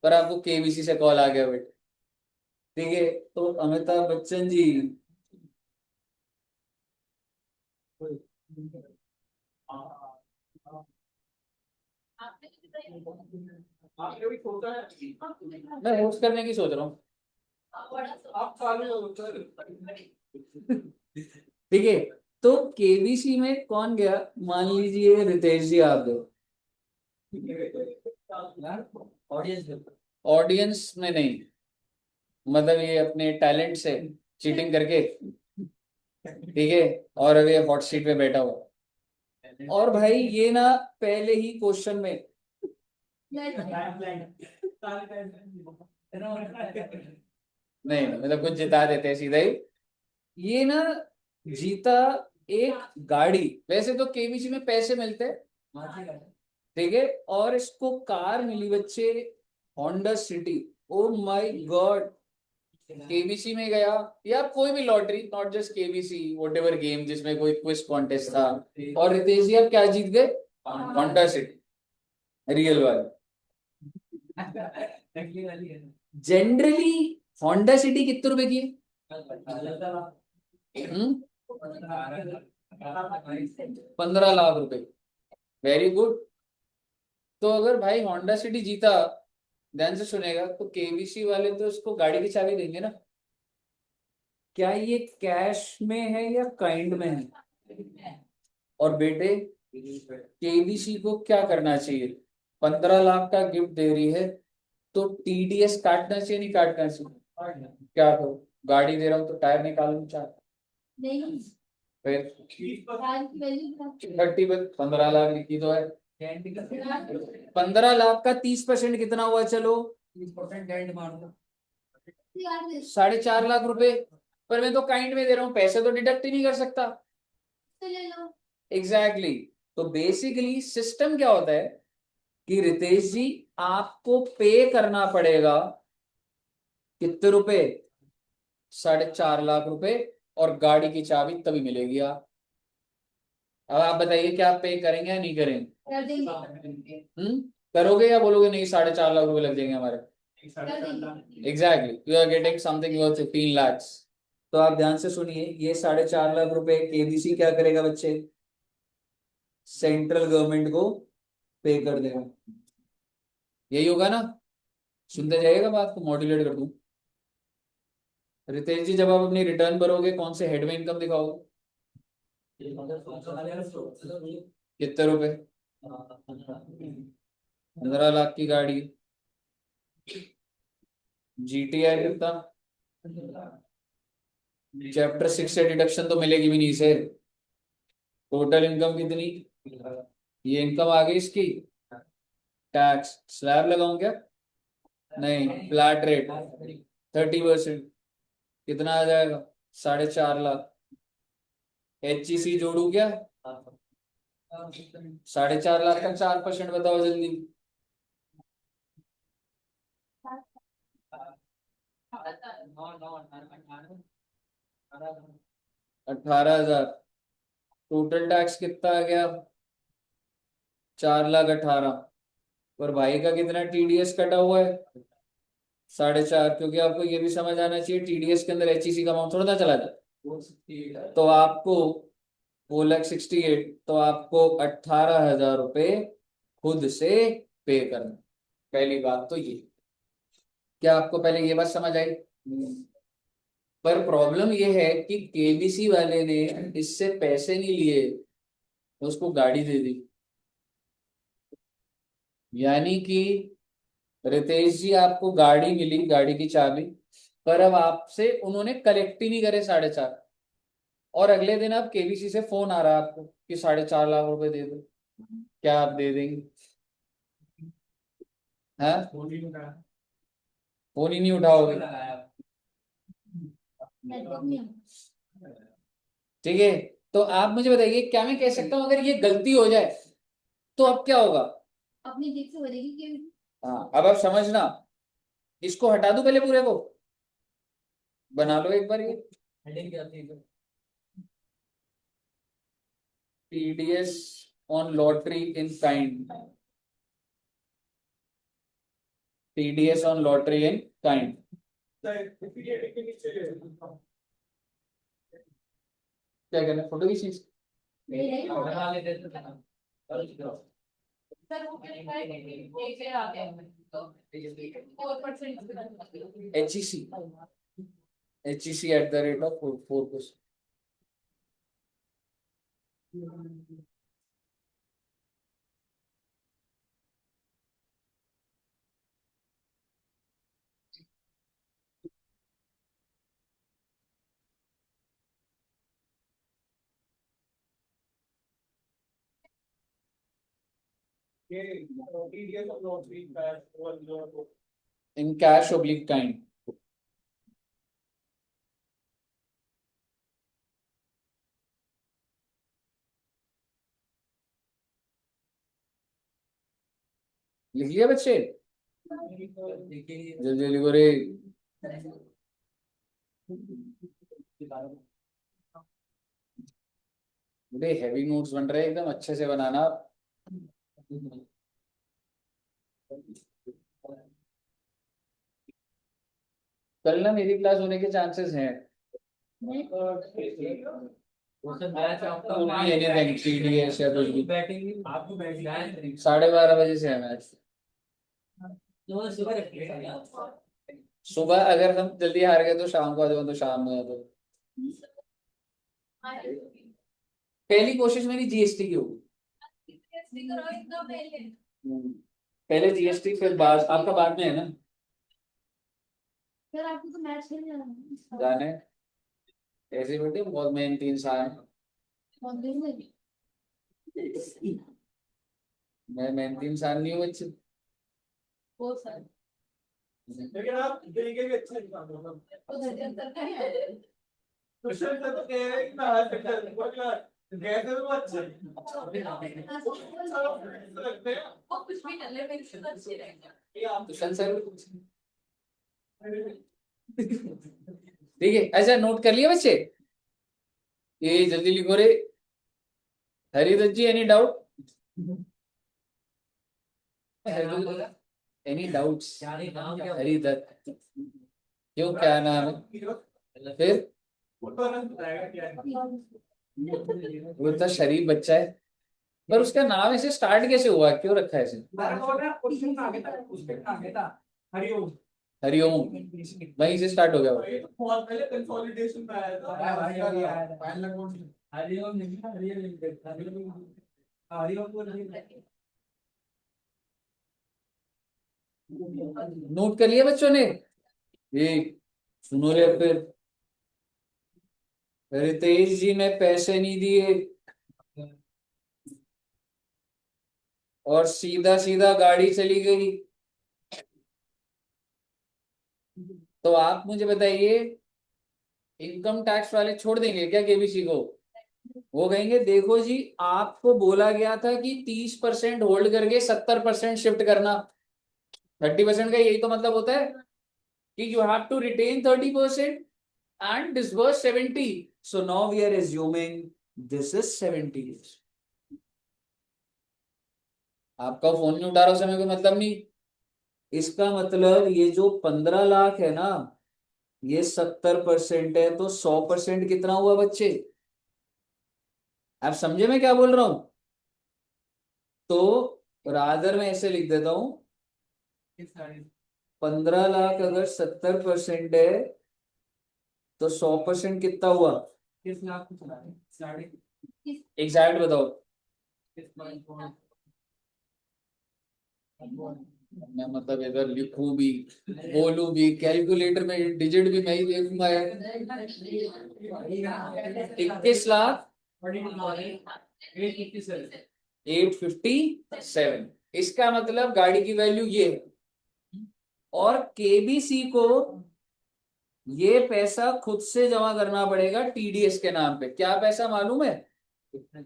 Speaker 1: पर आपको केबीसी से कॉल आ गया बेटे। ठीक है, तो अमिताभ बच्चन जी मैं होस्ट करने की सोच रहा हूँ। ठीक है, तो केबीसी में कौन गया? मान लीजिए रितेश जी आप गए। ऑडियंस में नहीं, मतलब ये अपने टैलेंट से चीटिंग करके, ठीक है, और अभी हॉट सीट पे बैठा हुआ। और भाई ये ना पहले ही क्वेश्चन में नहीं, मतलब कुछ जिता देते हैं सीधा ही। ये ना जीता एक गाड़ी। वैसे तो केबीसी में पैसे मिलते हैं, ठीक है, और इसको कार मिली बच्चे, Honda city. O my God, KBC में गया, या कोई भी lottery, not just KBC, what ever game जिसमें कोई क्विज कॉन्टेस्ट था, और रितेश जी आप क्या जीत गए? होंडा सिटी, रियल वाली। जनरली होंडा सिटी कितने रुपए की है? 15 लाख रुपए। Very good. तो अगर भाई होंडा सिटी जीता, ध्यान से सुनेगा, तो केबीसी वाले तो उसको गाड़ी की चाबी देंगे ना। क्या ये कैश में है या काइंड में है? और बेटे केबीसी को क्या करना चाहिए? 15 लाख का गिफ्ट दे रही है, तो टीडीएस काटना चाहिए नहीं काटना चाहिए? क्या करो, गाड़ी दे रहा हूँ तो टायर निकालूं चार?
Speaker 2: नहीं,
Speaker 1: फिर
Speaker 2: कार की वैल्यू
Speaker 1: 30 पर 15 लाख लिखी तो है। 15 लाख का 30% कितना हुआ? चलो 4.5 लाख रुपए। पर मैं तो काइंड में दे रहा हूँ, पैसे तो डिडक्ट ही नहीं कर सकता।
Speaker 2: ले लो।
Speaker 1: Exactly exactly. तो बेसिकली सिस्टम क्या होता है कि रितेश जी आपको पे करना पड़ेगा कितने रुपए? 4.5 लाख रुपए, और गाड़ी की चाबी तभी मिलेगी आप। अब आप बताइए क्या आप पे करेंगे या नहीं करेंगे?
Speaker 2: कर देंगे।
Speaker 1: करोगे या बोलोगे नहीं 4.5 लाख रुपए लग जाएंगे हमारे?
Speaker 2: कर देंगे।
Speaker 1: Exactly, you are getting something worth 15 lakhs। तो आप ध्यान से सुनिए, ये 4.5 लाख रुपए केबीसी क्या करेगा बच्चे? सेंट्रल गवर्नमेंट को पे कर देगा। यही होगा ना? सुनते जाइएगा बात को, मॉड्यूलेट कर दूं। रितेश जी जब आप अपनी रिटर्न भरोगे कौन से हेड में इनकम दिखाओगे? कितने रुपए? 15 लाख की गाड़ी, जीटीआई कितना? चैप्टर 6 से डिडक्शन तो मिलेगी भी नहीं इसे। टोटल इनकम कितनी? ये इनकम आ गई इसकी। टैक्स स्लैब लगाऊं क्या? नहीं, फ्लैट रेट 30%। कितना आ जाएगा? 4.5 लाख। HEC जोड़ू क्या? 4.5 लाख का 4% बताओ जल्दी। 18,000। टोटल टैक्स कितना आ गया? 4,18,000। और भाई का कितना टीडीएस कटा हुआ है? 4.5, क्योंकि आपको ये भी समझ आना चाहिए टीडीएस के अंदर एचईसी का अमाउंट थोड़ा ना चला जाए। तो आपको 4,68,000, तो आपको 18,000 रुपये खुद से पे करना। पहली बात तो ये, क्या आपको पहले ये बात समझ आई? पर प्रॉब्लम ये है कि केबीसी वाले ने इससे पैसे नहीं लिए, तो उसको गाड़ी दे दी। यानी कि रितेश जी, आपको गाड़ी मिली, गाड़ी की चाबी, पर अब आपसे उन्होंने कलेक्ट ही नहीं करे 4.5, और अगले दिन आप केबीसी से फोन आ रहा है आपको कि 4.5 लाख रुपए दे दो। क्या आप दे देंगे? हाँ, फोन ही नहीं उठाओगे।
Speaker 2: नेटवर्क नहीं है।
Speaker 1: ठीक है, तो आप मुझे बताइए, क्या मैं कह सकता हूँ अगर ये गलती हो जाए तो अब क्या होगा?
Speaker 2: अपनी जेब से भरेगी कि
Speaker 1: हाँ, अब आप समझना, इसको हटा दूं पहले पूरे को, बना लो एक बार ये TDS on lottery in kind, TDS on lottery in kind. क्या करना है, फोटो की चीज?
Speaker 2: नहीं
Speaker 3: सर वो क्या लिखा है एक से आते हैं तो 4%
Speaker 1: HEC, HEC@4%। In cash oblique kind. लिख लिया बच्चे? जल्दी जल्दी करे। बड़े हैवी नोट्स बन रहे हैं, एकदम अच्छे से बनाना। कल ना मेरी क्लास होने के चांसेस हैं। एनीथिंग टीडीएस या कुछ भी। 12:30 बजे से है मैच। सुबह अगर हम जल्दी हार गए तो शाम को आ जाओ, तो शाम में आ जाओ। पहली कोशिश मेरी जीएसटी की होगी। पहले जीएसटी, फिर बाद आपका बाद में है ना?
Speaker 2: सर आपको तो मैच खेलने जाना है।
Speaker 1: जाने ऐसे बेटे, बहुत मेहनती इंसान।
Speaker 2: बहुत देर में
Speaker 1: मैं मेहनती इंसान नहीं हूँ बच्चे।
Speaker 2: वो सर
Speaker 4: लेकिन आप देंगे भी अच्छा इंसान हो।
Speaker 2: वो धरती का है।
Speaker 4: क्वेश्चन से तो कह रहे हैं कि ना हर सेक्टर कोई बात गए थे तो अच्छे लगते हैं।
Speaker 3: वो कुछ भी कर ले मेरे से तो अच्छे रहेंगे।
Speaker 4: ये आप
Speaker 1: तुषार सर ठीक है, अच्छा नोट कर लिया बच्चे? ये जल्दी लिखो रे। Haridatt ji, any doubt? Any doubts? Haridatt, क्यों, क्या नाम है फिर? वो इतना शरीफ बच्चा है, पर उसका नाम ऐसे स्टार्ट कैसे हुआ, क्यों रखा है ऐसे?
Speaker 4: हरिओम
Speaker 1: हरिओम, वहीं से स्टार्ट हो गया वो।
Speaker 4: ये तो बहुत पहले कंसोलिडेशन में आया था। हरिओम
Speaker 1: नोट कर लिया बच्चों ने? ये सुनो रे, फिर रितेश जी ने पैसे नहीं दिए और सीधा सीधा गाड़ी चली गई, तो आप मुझे बताइए, इनकम टैक्स वाले छोड़ देंगे क्या केबीसी को? वो कहेंगे देखो जी, आपको बोला गया था कि 30% होल्ड करके 70% शिफ्ट करना। 30% का यही तो मतलब होता है कि you have to retain 30% and disburse 70. So now we are assuming this is 70 days. आपका फोन नहीं उठा रहा, समय कोई मतलब नहीं। इसका मतलब ये जो 15 लाख है ना, ये 70% है, तो 100% कितना हुआ बच्चे? आप समझे मैं क्या बोल रहा हूं? तो रादर में ऐसे लिख देता हूं, 15 लाख अगर 70% है तो 100% कितना हुआ?
Speaker 4: किस लाख को चला रहे? साढ़े
Speaker 1: एग्जैक्ट बताओ। मैं मतलब इधर लिखूं भी, बोलूं भी, कैलकुलेटर में डिजिट भी मैं ही देखूंगा यार। 21 लाख 857। इसका मतलब गाड़ी की वैल्यू ये है। और केबीसी को ये पैसा खुद से जमा करना पड़ेगा टीडीएस के नाम पे। क्या पैसा मालूम है?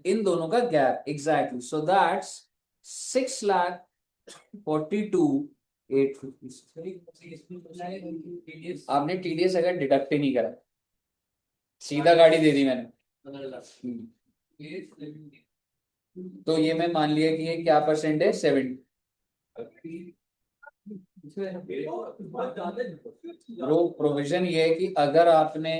Speaker 1: इन दोनों का गैप। Exactly, so that's 6,42,856। आपने टीडीएस अगर डिडक्ट ही नहीं करा, सीधा गाड़ी दे दी मैंने, तो ये मैं मान लिया कि ये क्या परसेंट है, 70। प्रोविजन ये है कि अगर आपने,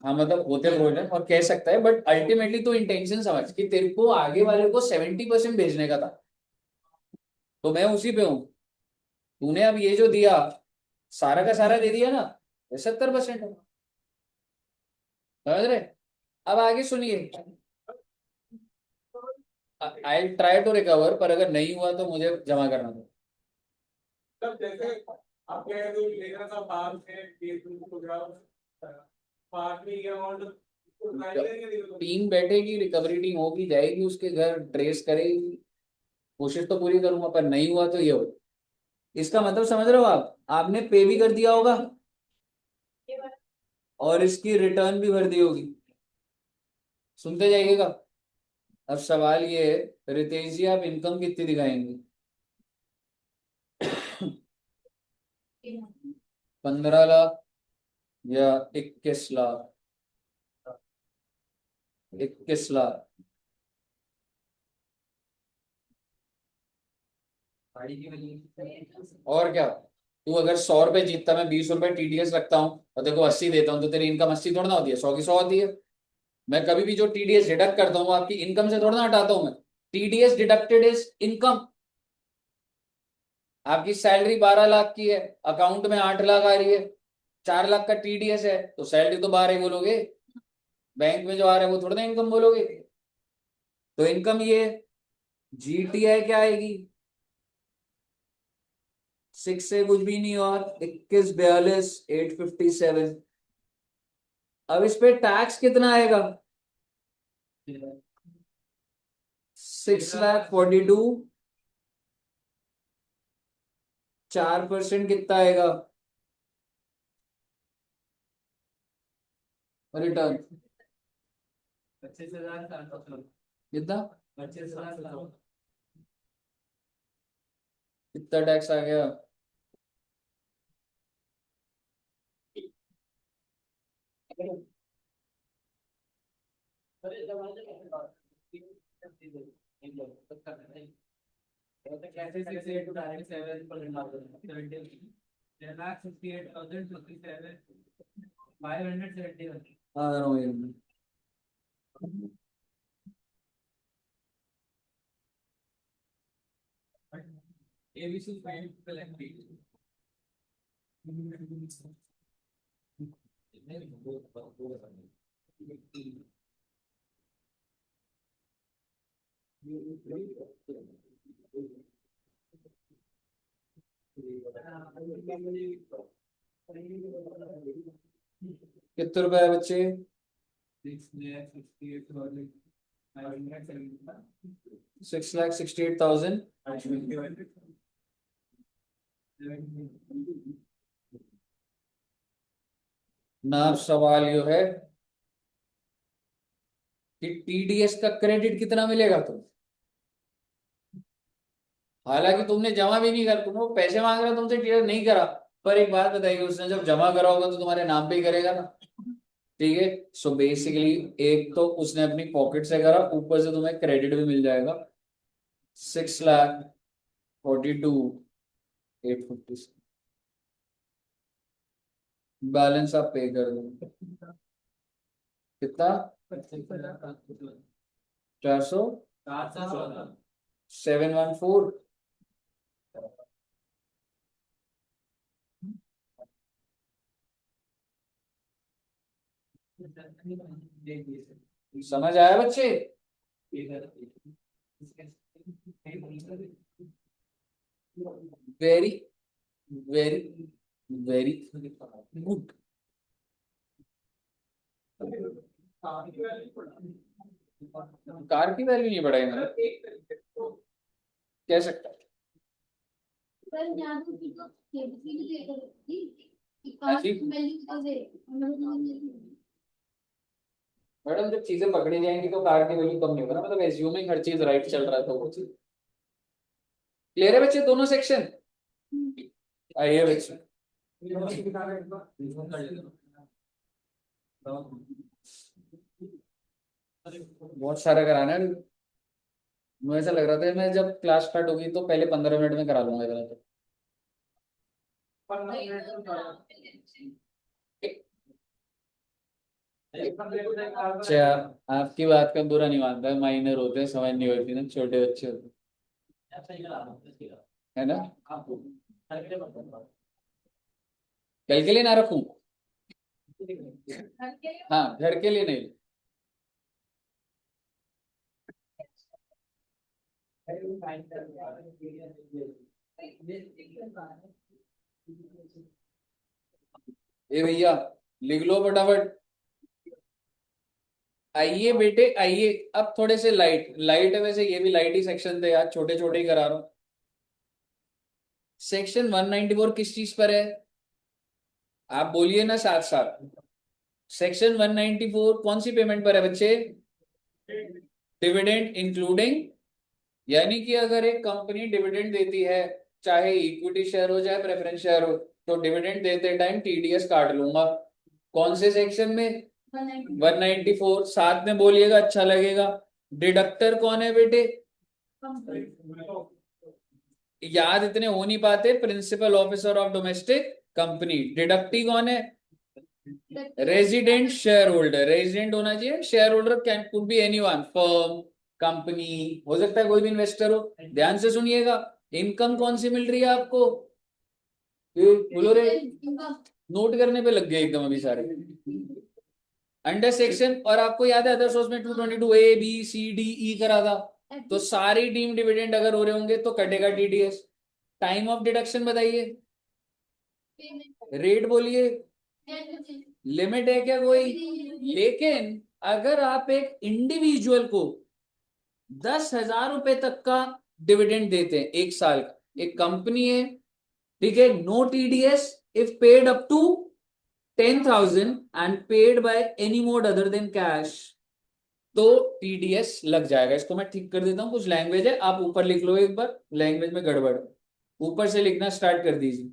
Speaker 1: हाँ मतलब होते प्रोविजन और कह सकता है, बट अल्टीमेटली तो इंटेंशन समझ कि तेरे को आगे वाले को 70% भेजने का था, तो मैं उसी पे हूँ। तूने अब ये जो दिया सारा का सारा दे दिया ना, 70% है। समझ रहे? अब आगे सुनिए, आई ट्राई टू रिकवर, पर अगर नहीं हुआ तो मुझे जमा करना था।
Speaker 4: तब जैसे आप कह रहे हो लेना था बाहर से पार्टी अमाउंट
Speaker 1: टीम बैठेगी, रिकवरी टीम होगी, जाएगी उसके घर, ट्रेस करेगी, कोशिश तो पूरी करूंगा, पर नहीं हुआ तो ये हो। इसका मतलब समझ रहे हो आप? आपने पे भी कर दिया होगा और इसकी रिटर्न भी भर दी होगी। सुनते जाइएगा। अब सवाल ये है, रितेश जी आप इनकम कितनी दिखाएंगे? 15 लाख या 21 लाख? 21 लाख। और क्या? तू अगर 100 रुपए जीतता, मैं 20 रुपए टीडीएस रखता हूँ और देखो 80 देता हूँ, तो तेरी इनकम 80 थोड़ा ना होती है, 100 की 100 होती है। मैं कभी भी जो टीडीएस डिडक्ट करता हूँ वो आपकी इनकम से थोड़ा ना हटाता हूँ मैं। TDS deducted is income. आपकी सैलरी 12 लाख की है, अकाउंट में 8 लाख आ रही है, 4 लाख का टीडीएस है, तो सैलरी तो 12 ही बोलोगे, बैंक में जो आ रहा है वो थोड़ा ना इनकम बोलोगे। तो इनकम ये, जीटीआई क्या आएगी? 6 से कुछ भी नहीं, और 21,42,857। अब इस पे टैक्स कितना आएगा? 6,42,000। 4% कितना आएगा रिटर्न?
Speaker 4: 25,000
Speaker 1: कितना?
Speaker 4: 25,000
Speaker 1: कितना टैक्स आ गया?
Speaker 4: कैसे 68 डायरेक्ट 7% मार दो 10,68,057,571
Speaker 1: हाँ
Speaker 4: ABC फाइल कलेक्ट
Speaker 1: कितने रुपए है बच्चे? 6,68,000। ना सवाल यो है कि टीडीएस का क्रेडिट कितना मिलेगा तुम, हालांकि तुमने जमा भी नहीं कर, तुम वो पैसे मांग रहे हो तुमसे, टीडीएस नहीं करा, पर एक बात बताइए, उसने जब जमा करा होगा तो तुम्हारे नाम पे ही करेगा ना। ठीक है, सो बेसिकली एक तो उसने अपनी पॉकेट से करा, ऊपर से तुम्हें क्रेडिट भी मिल जाएगा। 6,42,850 बैलेंस आप पे कर दो। कितना? 400 714। समझ आया बच्चे? Very very very good. Car की वैल्यू नहीं बढ़ाई मैंने, कह सकता।
Speaker 2: सर यहाँ तो की तो केबीसी भी लेकर थी कि
Speaker 1: हाँ
Speaker 2: कार
Speaker 1: जी।
Speaker 2: वैल्यू तो दे
Speaker 1: मैडम जब चीजें पकड़ी जाएंगी तो कार की वैल्यू कम नहीं होगा ना, मतलब एज्यूमिंग हर चीज राइट चल रहा था वो चीज। क्लियर है बच्चे दोनों सेक्शन? आइए बच्चे, बहुत सारा कराना है। मुझे ऐसा लग रहा था मैं जब क्लास स्टार्ट होगी तो पहले 15 मिनट में करा लूंगा इधर तो। अच्छा, आपकी बात का बुरा नहीं मानता, माइनर होते हैं, समझ नहीं होती ना, छोटे बच्चे होते हैं, है ना? कल के लिए ना रखूं? हाँ, घर के लिए नहीं। ए भैया, लिख लो फटाफट। आइए बेटे आइए, अब थोड़े से लाइट लाइट है, वैसे ये भी लाइट ही सेक्शन थे यार, छोटे छोटे ही करा रहा हूँ। सेक्शन 194 किस चीज पर है? आप बोलिए ना साथ साथ। सेक्शन 194 कौन सी पेमेंट पर है बच्चे? डिविडेंड इंक्लूडिंग, यानी कि अगर एक कंपनी डिविडेंड देती है, चाहे इक्विटी शेयर हो चाहे प्रेफरेंस शेयर हो, तो डिविडेंड देते टाइम टीडीएस काट लूंगा। कौन से सेक्शन में? 194। साथ में बोलिएगा, अच्छा लगेगा। डिडक्टर कौन है बेटे? याद इतने हो नहीं पाते। Principal officer of domestic company. Deductee कौन है? Resident share holder. रेजिडेंट होना चाहिए। Share holder can could be anyone, firm, company, हो सकता है कोई भी इन्वेस्टर हो। ध्यान से सुनिएगा। इनकम कौन सी मिल रही है आपको? बोलो रे, नोट करने पे लग गए एकदम अभी सारे। अंडर सेक्शन, और आपको याद है अदर सोर्स में 222 A B C D E करा था, तो सारी डीम डिविडेंड अगर हो रहे होंगे तो कटेगा टीडीएस। टाइम ऑफ डिडक्शन बताइए, रेट बोलिए, लिमिट है क्या कोई? लेकिन अगर आप एक इंडिविजुअल को 10,000 रुपए तक का डिविडेंड देते हैं एक साल का, एक कंपनी है, ठीक है, no TDS if paid up to 10,000 and paid by any mode other than cash, तो टीडीएस लग जाएगा। इसको मैं ठीक कर देता हूं, कुछ लैंग्वेज है, आप ऊपर लिख लो एक बार, लैंग्वेज में गड़बड़, ऊपर से लिखना स्टार्ट कर दीजिए।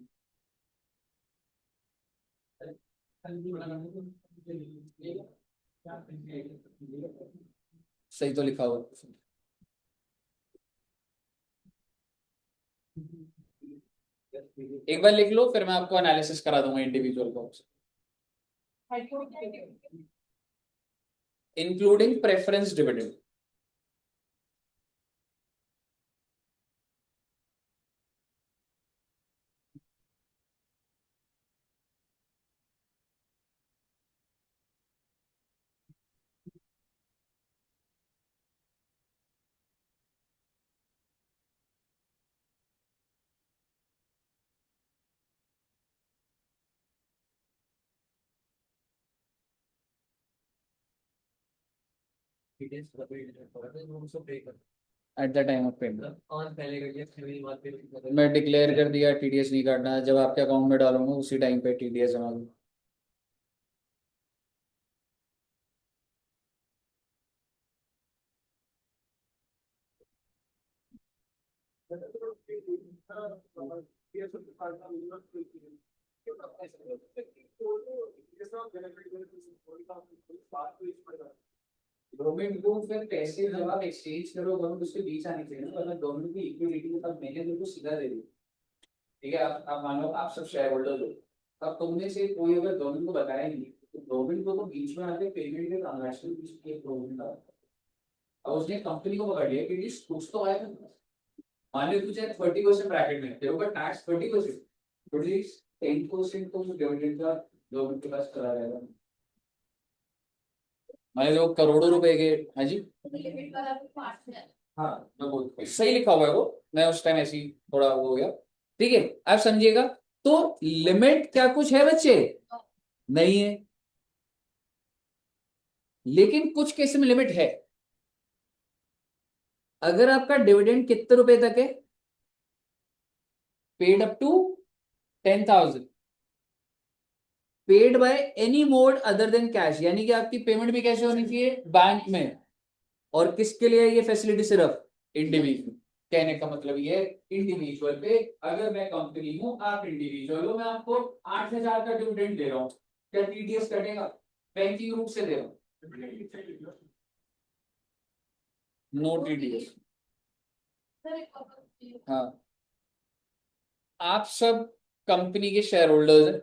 Speaker 1: सही तो लिखा हुआ, एक बार लिख लो, फिर मैं आपको एनालिसिस करा दूंगा इंडिविजुअल को, including preference dividend. Eight the time of payment मैं डिक्लेयर कर दिया टीडीएस नहीं काटना, जब आपके अकाउंट में डालूंगा उसी टाइम पे टीडीएस जमा करूँ। गवर्नमेंट को फिर पैसे जब आप एक्सचेंज करो गवर्नमेंट उसके बीच आनी चाहिए ना, वरना गवर्नमेंट की इक्विटी को तब मैंने बिल्कुल सीधा दे दी। ठीक है, आप मान लो आप सब शेयर होल्डर हो, अब तुमने से कोई अगर गवर्नमेंट को बताया नहीं तो गवर्नमेंट को तो बीच में आके पेमेंट के ट्रांजैक्शन बीच एक गवर्नमेंट का, अब उसने कंपनी को पकड़ लिया कि एटलीस्ट कुछ तो आया था। मान लो तुझे 30% ब्रैकेट में तेरे ऊपर टैक्स 30%, तो एटलीस्ट 10% तो डिविडेंड का गवर्नमेंट के पास चला जाएगा। मान लो करोड़ों रुपए के, हाँ जी
Speaker 3: लिमिट वाला तो पार्ट है।
Speaker 1: हाँ मैं बोल सही लिखा हुआ है वो, मैं उस टाइम ऐसी थोड़ा वो हो गया। ठीक है, आप समझिएगा। तो लिमिट क्या कुछ है बच्चे? नहीं है, लेकिन कुछ केस में लिमिट है। अगर आपका डिविडेंड कितने रुपए तक है? Paid up to 10,000, paid by any mode other than cash, यानी कि आपकी पेमेंट भी कैसे होनी चाहिए? बैंक में। और किसके लिए ये फैसिलिटी? सिर्फ इंडिविजुअल। कहने का मतलब ये इंडिविजुअल पे, अगर मैं कंपनी हूं आप इंडिविजुअल हो, मैं आपको 8,000 का डिविडेंड दे रहा हूं, क्या टीडीएस कटेगा? बैंकिंग रूप से दे रहा हूं, नो टीडीएस।
Speaker 3: सर एक और चीज़,
Speaker 1: हाँ, आप सब कंपनी के शेयर होल्डर्स हैं,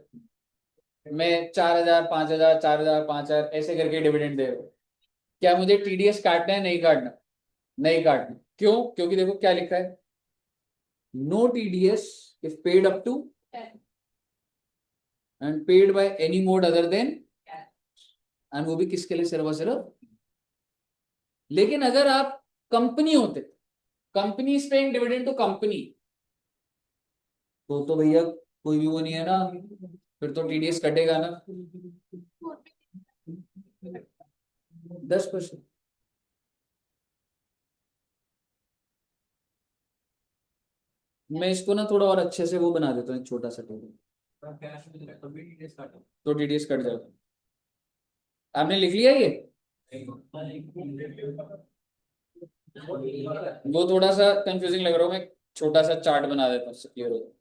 Speaker 1: मैं 4,000 5,000 4,000 5,000 ऐसे करके डिविडेंड दे रहा हूँ, क्या मुझे टीडीएस काटना है? नहीं काटना, नहीं काटना। क्यों? क्योंकि देखो क्या लिखा है, no TDS if paid up to and paid by any mode other than, and वो भी किसके लिए? सिर्फ और सिर्फ। लेकिन अगर आप कंपनी होते, company is paying dividend to company, तो भैया कोई भी वो नहीं है ना, फिर तो टीडीएस कटेगा ना 10%। मैं इसको ना थोड़ा और अच्छे से वो बना देता हूँ, एक छोटा सा टेबल, तो टीडीएस कट जाएगा। आपने लिख लिया ये? वो थोड़ा सा कंफ्यूजिंग लग रहा हो, मैं छोटा सा चार्ट बना देता हूँ, क्लियर हो जाए।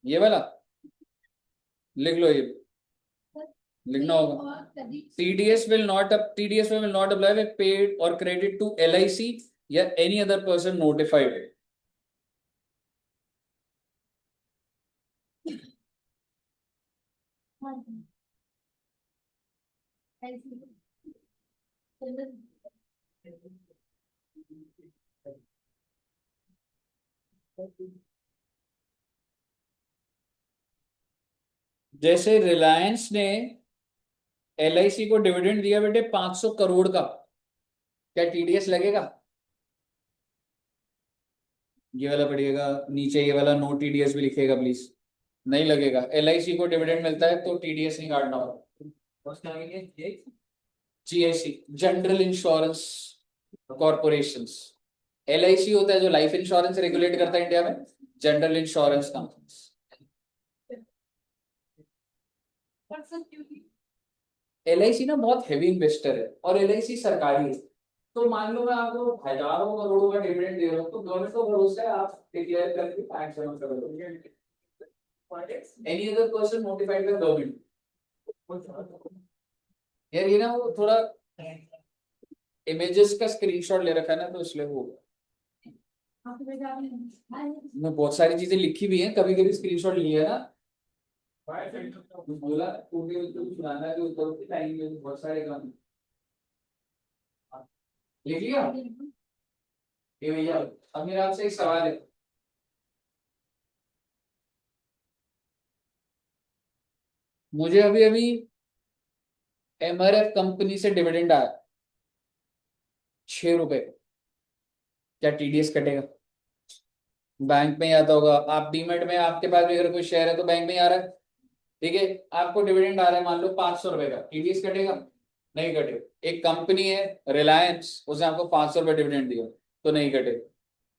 Speaker 1: ये वाला लिख लो, ये लिखना होगा।
Speaker 2: और कभी
Speaker 1: TDS will not apply when paid or credit to LIC या any other person notified.
Speaker 2: हाँ जी, ऐसे ही।
Speaker 1: जैसे रिलायंस ने LIC को डिविडेंड दिया बेटे 500 करोड़ का, क्या TDS लगेगा? ये वाला पढ़िएगा नीचे, ये वाला नो TDS भी लिखिएगा प्लीज। नहीं लगेगा। LIC को डिविडेंड मिलता है तो TDS नहीं काटना होगा। GIC, general insurance corporation. LIC होता है जो लाइफ इंश्योरेंस रेगुलेट करता है इंडिया में, जनरल इंश्योरेंस कंपनी।
Speaker 3: पर सर क्योंकि
Speaker 1: LIC ना बहुत हैवी इन्वेस्टर है और LIC सरकारी है, तो मान लो मैं आपको हजारों करोड़ों का डिविडेंड दे रहा हूँ तो गवर्नमेंट को भरोसा है, आप डिक्लेयर करके टैक्स जमा कर दो। Any other person notified by government. यार ये ना वो थोड़ा इमेजेस का स्क्रीनशॉट ले रखा है ना, तो इसलिए वो मैं बहुत सारी चीजें लिखी भी हैं, कभी कभी स्क्रीनशॉट लिया है ना, बोला सुनाना है तो टाइम में बहुत सारे काम लिख लिया। ये भैया अब मेरा आपसे एक सवाल है, मुझे अभी अभी MRF कंपनी से डिविडेंड आया 6 रुपए, क्या TDS कटेगा? बैंक में ही आता होगा, आप डीमेट में, आपके पास भी अगर कोई शेयर है तो बैंक में ही आ रहा है। ठीक है, आपको डिविडेंड आ रहा है मान लो 500 रुपए का, TDS कटेगा? नहीं कटेगा। एक कंपनी है रिलायंस, उसने आपको 500 रुपए डिविडेंड दिया तो नहीं कटेगा।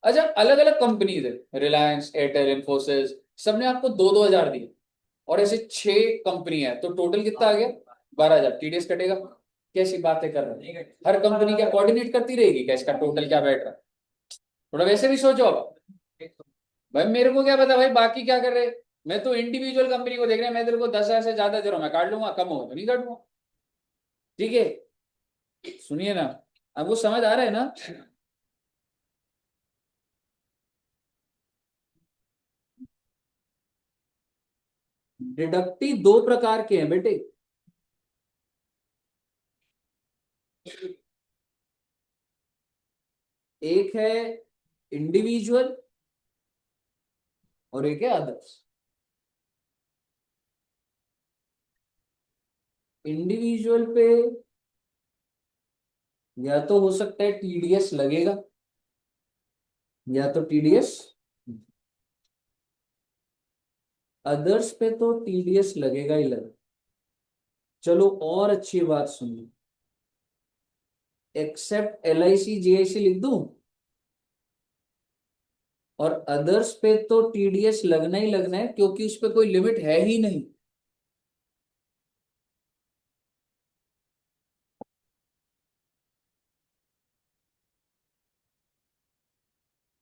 Speaker 1: अच्छा, अलग अलग कंपनीज है, रिलायंस, एयरटेल, इन्फोसिस, सबने आपको 2-2 हजार दिए और ऐसे 6 कंपनी है, तो टोटल कितना आ गया? 12,000। TDS कटेगा? कैसी बातें कर रहे हैं? हर कंपनी क्या कोऑर्डिनेट करती रहेगी क्या इसका टोटल क्या बैठ रहा है? थोड़ा वैसे भी सोचो अब। भाई मेरे को क्या पता भाई बाकी क्या कर रहे हैं, मैं तो इंडिविजुअल कंपनी को देख रहा है, मैं तेरे को 10,000 से ज्यादा दे रहा हूं, मैं काट लूंगा, कम होगा तो नहीं काटूंगा। ठीक है, सुनिए ना, आपको समझ आ रहा है ना? डिडक्टी दो प्रकार के हैं बेटे, एक है इंडिविजुअल और एक है अदर्स। इंडिविजुअल पे या तो हो सकता है टीडीएस लगेगा या तो टीडीएस, अदर्स पे तो टीडीएस लगेगा ही लगेगा। चलो और अच्छी बात सुनिए, एक्सेप्ट LIC GIC लिख दूं, और अदर्स पे तो टीडीएस लगना ही लगना है क्योंकि उस पे कोई लिमिट है ही नहीं।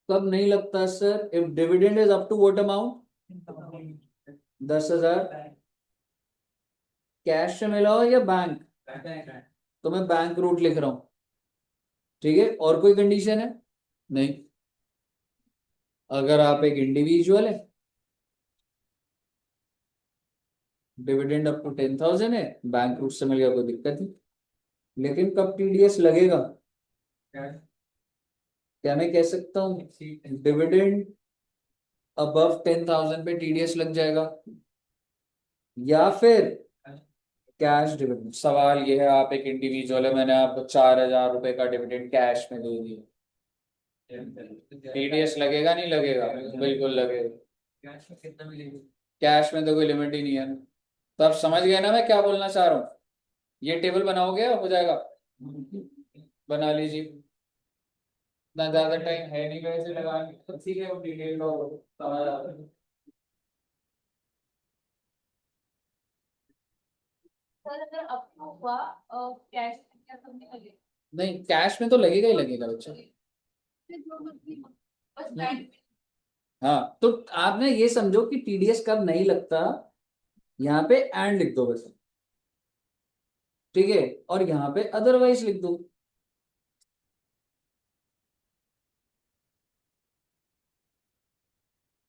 Speaker 1: कब नहीं लगता सर? If dividend is up to what amount? 10,000। Cash से मिला हो या बैंक? तो मैं बैंक रूट लिख रहा हूं, ठीक है। और कोई कंडीशन है? नहीं। अगर आप एक इंडिविजुअल है, डिविडेंड अप टू 10,000 है, बैंक रूट से मिल गया, कोई दिक्कत नहीं। लेकिन कब टीडीएस लगेगा? क्या मैं कह सकता हूँ डिविडेंड अबव 10,000 पे टीडीएस लग जाएगा, या फिर कैश डिविडेंड? सवाल ये है, आप एक इंडिविजुअल है, मैंने आपको 4,000 रुपए का डिविडेंड कैश में दे दिया, टीडीएस लगेगा नहीं लगेगा? बिल्कुल लगेगा। कैश में तो कोई लिमिट ही नहीं है। तो आप समझ गए ना मैं क्या बोलना चाह रहा हूँ? ये टेबल बनाओगे, हो जाएगा, बना लीजिए। इतना ज्यादा टाइम है नहीं वैसे लगाने, तो ठीक है, वो डिटेल समझ आ रहा है।
Speaker 3: सर अगर अप्रूव हुआ कैश क्या करने लगे?
Speaker 1: नहीं, कैश में तो लगेगा ही लगेगा बच्चा।
Speaker 3: बस बैंक
Speaker 1: हाँ, तो आपने ये समझो कि टीडीएस कब नहीं लगता, यहाँ पे एंड लिख दो बस, ठीक है, और यहाँ पे अदरवाइज लिख दो।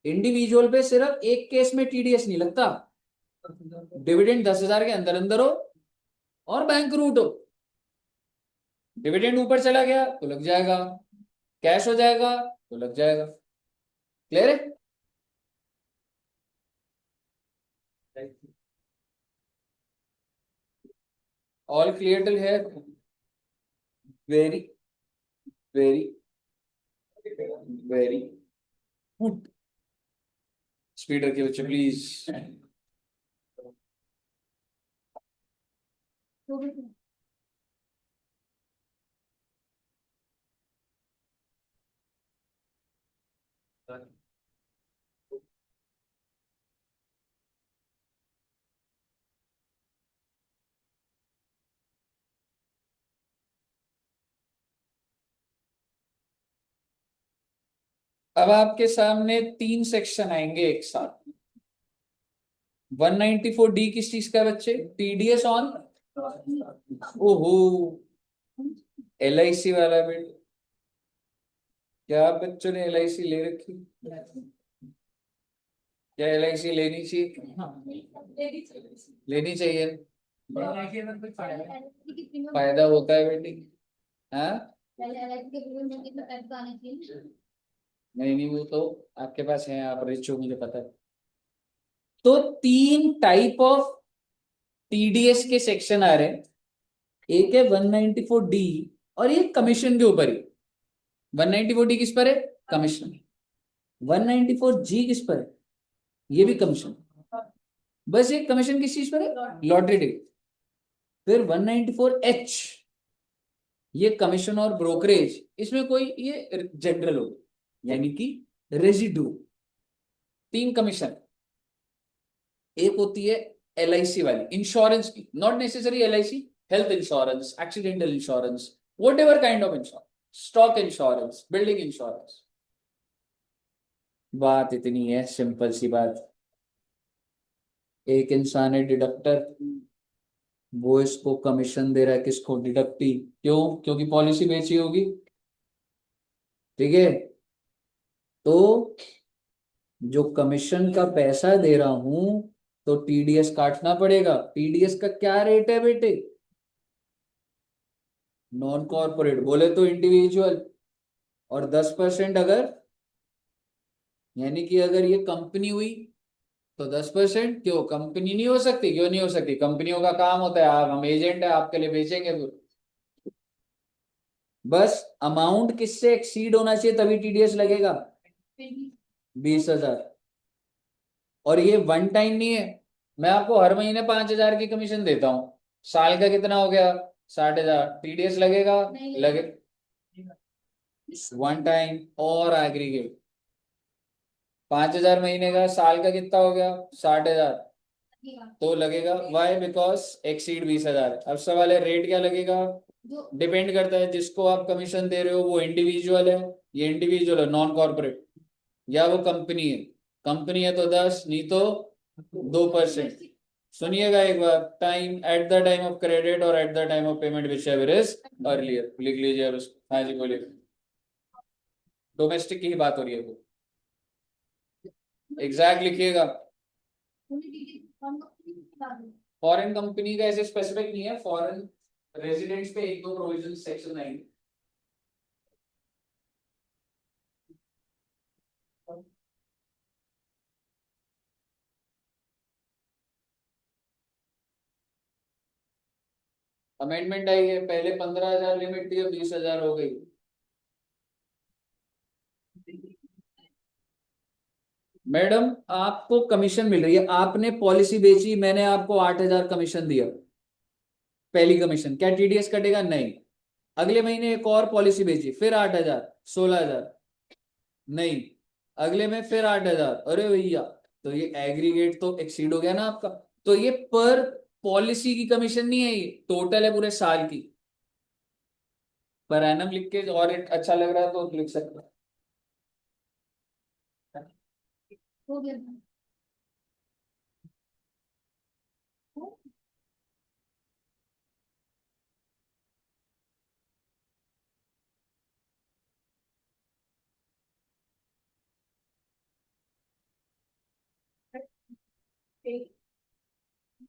Speaker 1: इंडिविजुअल पे सिर्फ एक केस में टीडीएस नहीं लगता, डिविडेंड 10,000 के अंदर अंदर हो और बैंक रूट हो। डिविडेंड ऊपर चला गया तो लग जाएगा, कैश हो जाएगा तो लग जाएगा। क्लियर है? ऑल क्लियर टिल है? Very very very good. Speed रखिए बच्चे प्लीज। अब आपके सामने 3 सेक्शन आएंगे एक साथ। 194D किस चीज का है बच्चे? टीडीएस ऑन, ओहो, LIC वाला बिल। क्या आप बच्चों ने LIC ले रखी? क्या LIC लेनी चाहिए? लेनी चाहिए। फायदा होता है बेटी। हाँ, नहीं नहीं, वो तो आपके पास है, आप रिच हो, मुझे पता है। तो 3 टाइप ऑफ टीडीएस के सेक्शन आ रहे हैं, एक है 194D, और ये कमीशन के ऊपर ही। 194D किस पर है? कमीशन। 194G किस पर है? ये भी कमीशन। बस ये कमीशन किस चीज पर है? Lottery ticket. फिर 194H, ये कमीशन और ब्रोकरेज, इसमें कोई ये जनरल हो, यानी कि रेजिडू। 3 कमीशन। एक होती है LIC वाली, इंश्योरेंस की, not necessary LIC, health insurance, accidental insurance, what ever kind of insurance, stock insurance, building insurance. बात इतनी है, सिंपल सी बात। एक इंसान है डिडक्टर, वो इसको कमीशन दे रहा है, किसको? डिडक्टी। क्यों? क्योंकि पॉलिसी बेची होगी। ठीक है, तो जो कमीशन का पैसा दे रहा हूं तो टीडीएस काटना पड़ेगा। टीडीएस का क्या रेट है बेटे? नॉन कॉर्पोरेट बोले तो इंडिविजुअल, और 10% अगर, यानी कि अगर ये कंपनी हुई तो 10%। क्यों कंपनी नहीं हो सकती? क्यों नहीं हो सकती? कंपनियों का काम होता है, आप हम एजेंट है, आपके लिए बेचेंगे तो। बस अमाउंट किससे एक्सीड होना चाहिए तभी टीडीएस लगेगा। 20,000। और ये वन टाइम नहीं है, मैं आपको हर महीने 5,000 की कमीशन देता हूँ। साल का कितना हो गया? 60,000। टीडीएस लगेगा?
Speaker 2: नहीं
Speaker 1: लगे। वन टाइम और एग्रीगेट। 5,000 महीने का, साल का कितना हो गया? 60,000। तो लगेगा। वाई? Because exceed 20,000। अब सवाल है रेट क्या लगेगा?
Speaker 2: जो
Speaker 1: डिपेंड करता है जिसको आप कमीशन दे रहे हो वो इंडिविजुअल है, ये इंडिविजुअल है नॉन कॉर्पोरेट, या वो कंपनी है। कंपनी है तो 10, नहीं तो 2%। सुनिएगा एक बार, time at the time of credit और at the time of payment whichever is earlier. लिख लीजिए अब इसको। हाँ जी बोलिए। डोमेस्टिक की ही बात हो रही है तो एग्जैक्ट लिखिएगा। फॉरेन कंपनी का ऐसे स्पेसिफिक नहीं है, फॉरेन रेजिडेंट्स पे एक दो प्रोविजन सेक्शन 9। अमेंडमेंट आई है, पहले 15,000 लिमिट थी, अब 20,000 हो गई। मैडम आपको कमीशन मिल रही है, आपने पॉलिसी बेची, मैंने आपको 8,000 कमीशन दिया, पहली कमीशन, क्या टीडीएस कटेगा? नहीं। अगले महीने एक और पॉलिसी बेची, फिर 8,000, 16,000, नहीं। अगले में फिर 8,000, अरे भैया, तो ये एग्रीगेट तो एक्सीड हो गया ना आपका। तो ये पर पॉलिसी की कमीशन नहीं है, ये टोटल है पूरे साल की। पर एनम लिख के और अच्छा लग रहा है तो लिख सकते हैं।
Speaker 2: हो गया।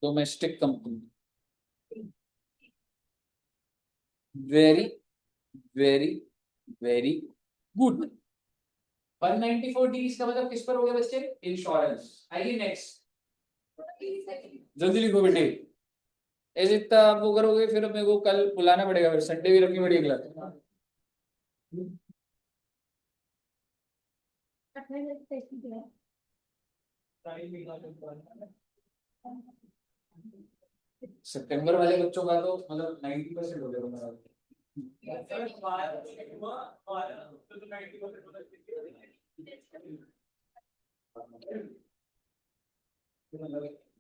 Speaker 1: Domestic company, very very very good. 194 D इसका मतलब किस पर हो गया बच्चे? इंश्योरेंस। आइए नेक्स्ट, जल्दी लिखो बेटे। ऐसे इतना आप वो करोगे फिर मेरे को कल बुलाना पड़ेगा, फिर संडे भी रखनी पड़ेगी क्लास। सितंबर वाले बच्चों का तो मतलब 90% हो गया तुम्हारा।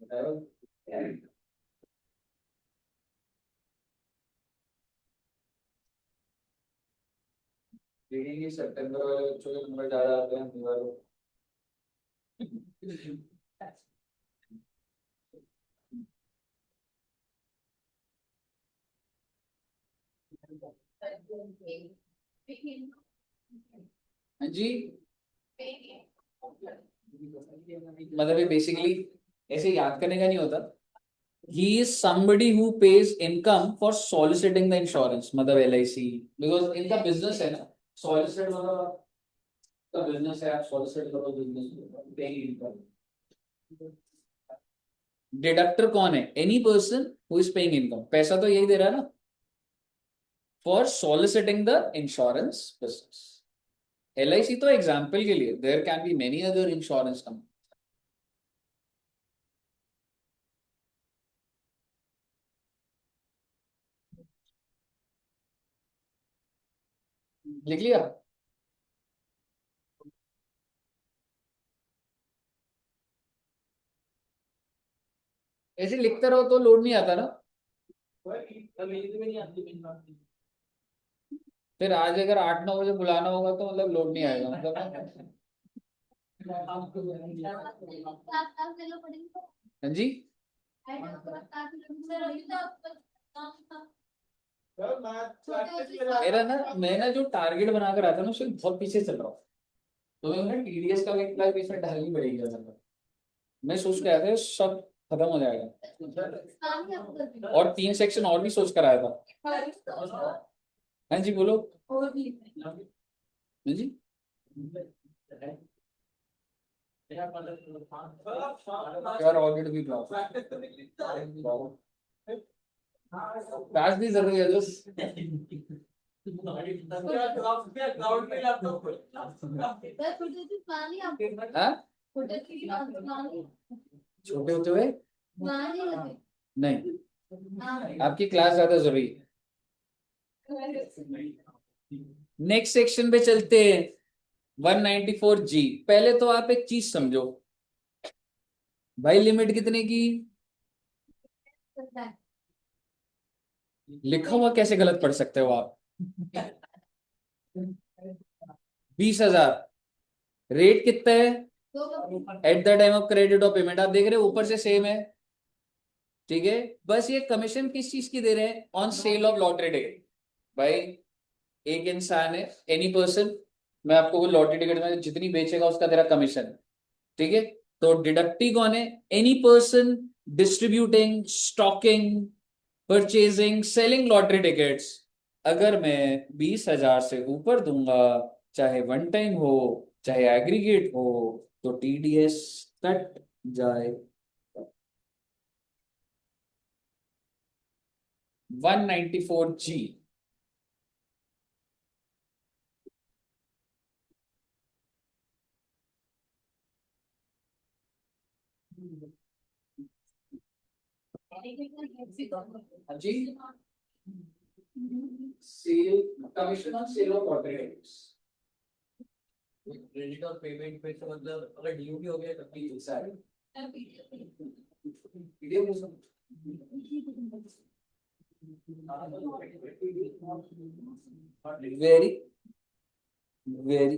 Speaker 1: बताओ। रीडिंग सितंबर वाले बच्चों के नंबर ज्यादा आते हैं दीवारों। हाँ जी, मतलब ये बेसिकली ऐसे याद करने का नहीं होता। He is somebody who pays income for soliciting the insurance, मतलब LIC, बिकॉज इनका बिजनेस है ना। सॉलिसिट मतलब का बिजनेस है, आप सॉलिसिट करो बिजनेस पेइंग इनकम। डिडक्टर कौन है? Any person who is paying income, पैसा तो यही दे रहा है ना। For soliciting the insurance business. LIC तो एग्जाम्पल के लिए, there can be many other insurance company. लिख लिया? ऐसे लिखते रहो तो लोड नहीं आता ना। फिर आज अगर 8-9 बजे बुलाना होगा तो मतलब लोड नहीं आएगा मतलब। हाँ जी, मेरा ना, मैं ना जो टारगेट बनाकर आता ना उससे बहुत पीछे चल रहा हूँ। तो मैं टीडीएस का एक लाख इसमें ढालनी पड़ेगी ज्यादा। मैं सोच के आया था सब खत्म हो जाएगा, और 3 सेक्शन और भी सोच कर आया था। हाँ जी बोलो। हाँ जी। यार ऑलरेडी भी क्लास क्लास भी जरूरी है दोस्त। हाँ? छोटे होते हुए नहीं, आपकी क्लास ज्यादा जरूरी है। नेक्स्ट सेक्शन पे चलते हैं। 194G। पहले तो आप एक चीज समझो भाई, लिमिट कितने की लिखा हुआ कैसे गलत पढ़ सकते हो आप? 20,000। रेट कितना है eight the time of credit और पेमेंट? आप देख रहे हो ऊपर से सेम है, ठीक है। बस ये कमीशन किस चीज की दे रहे हैं? On sale of lottery ticket. भाई एक इंसान है, एनी पर्सन, मैं आपको वो लॉटरी टिकट में जितनी बेचेगा उसका तेरा कमीशन, ठीक है। तो डिडक्टी कौन है? Any person distributing, stocking, purchasing, selling lottery tickets. अगर मैं 20,000 से ऊपर दूंगा, चाहे वन टाइम हो चाहे एग्रीगेट हो, तो टीडीएस कट जाए। 194G। हाँ जी। Sale, commission on sale of lottery tickets. Credit और पेमेंट पे तो मतलब अगर ड्यू भी हो गया तब भी ऐसा है। Very very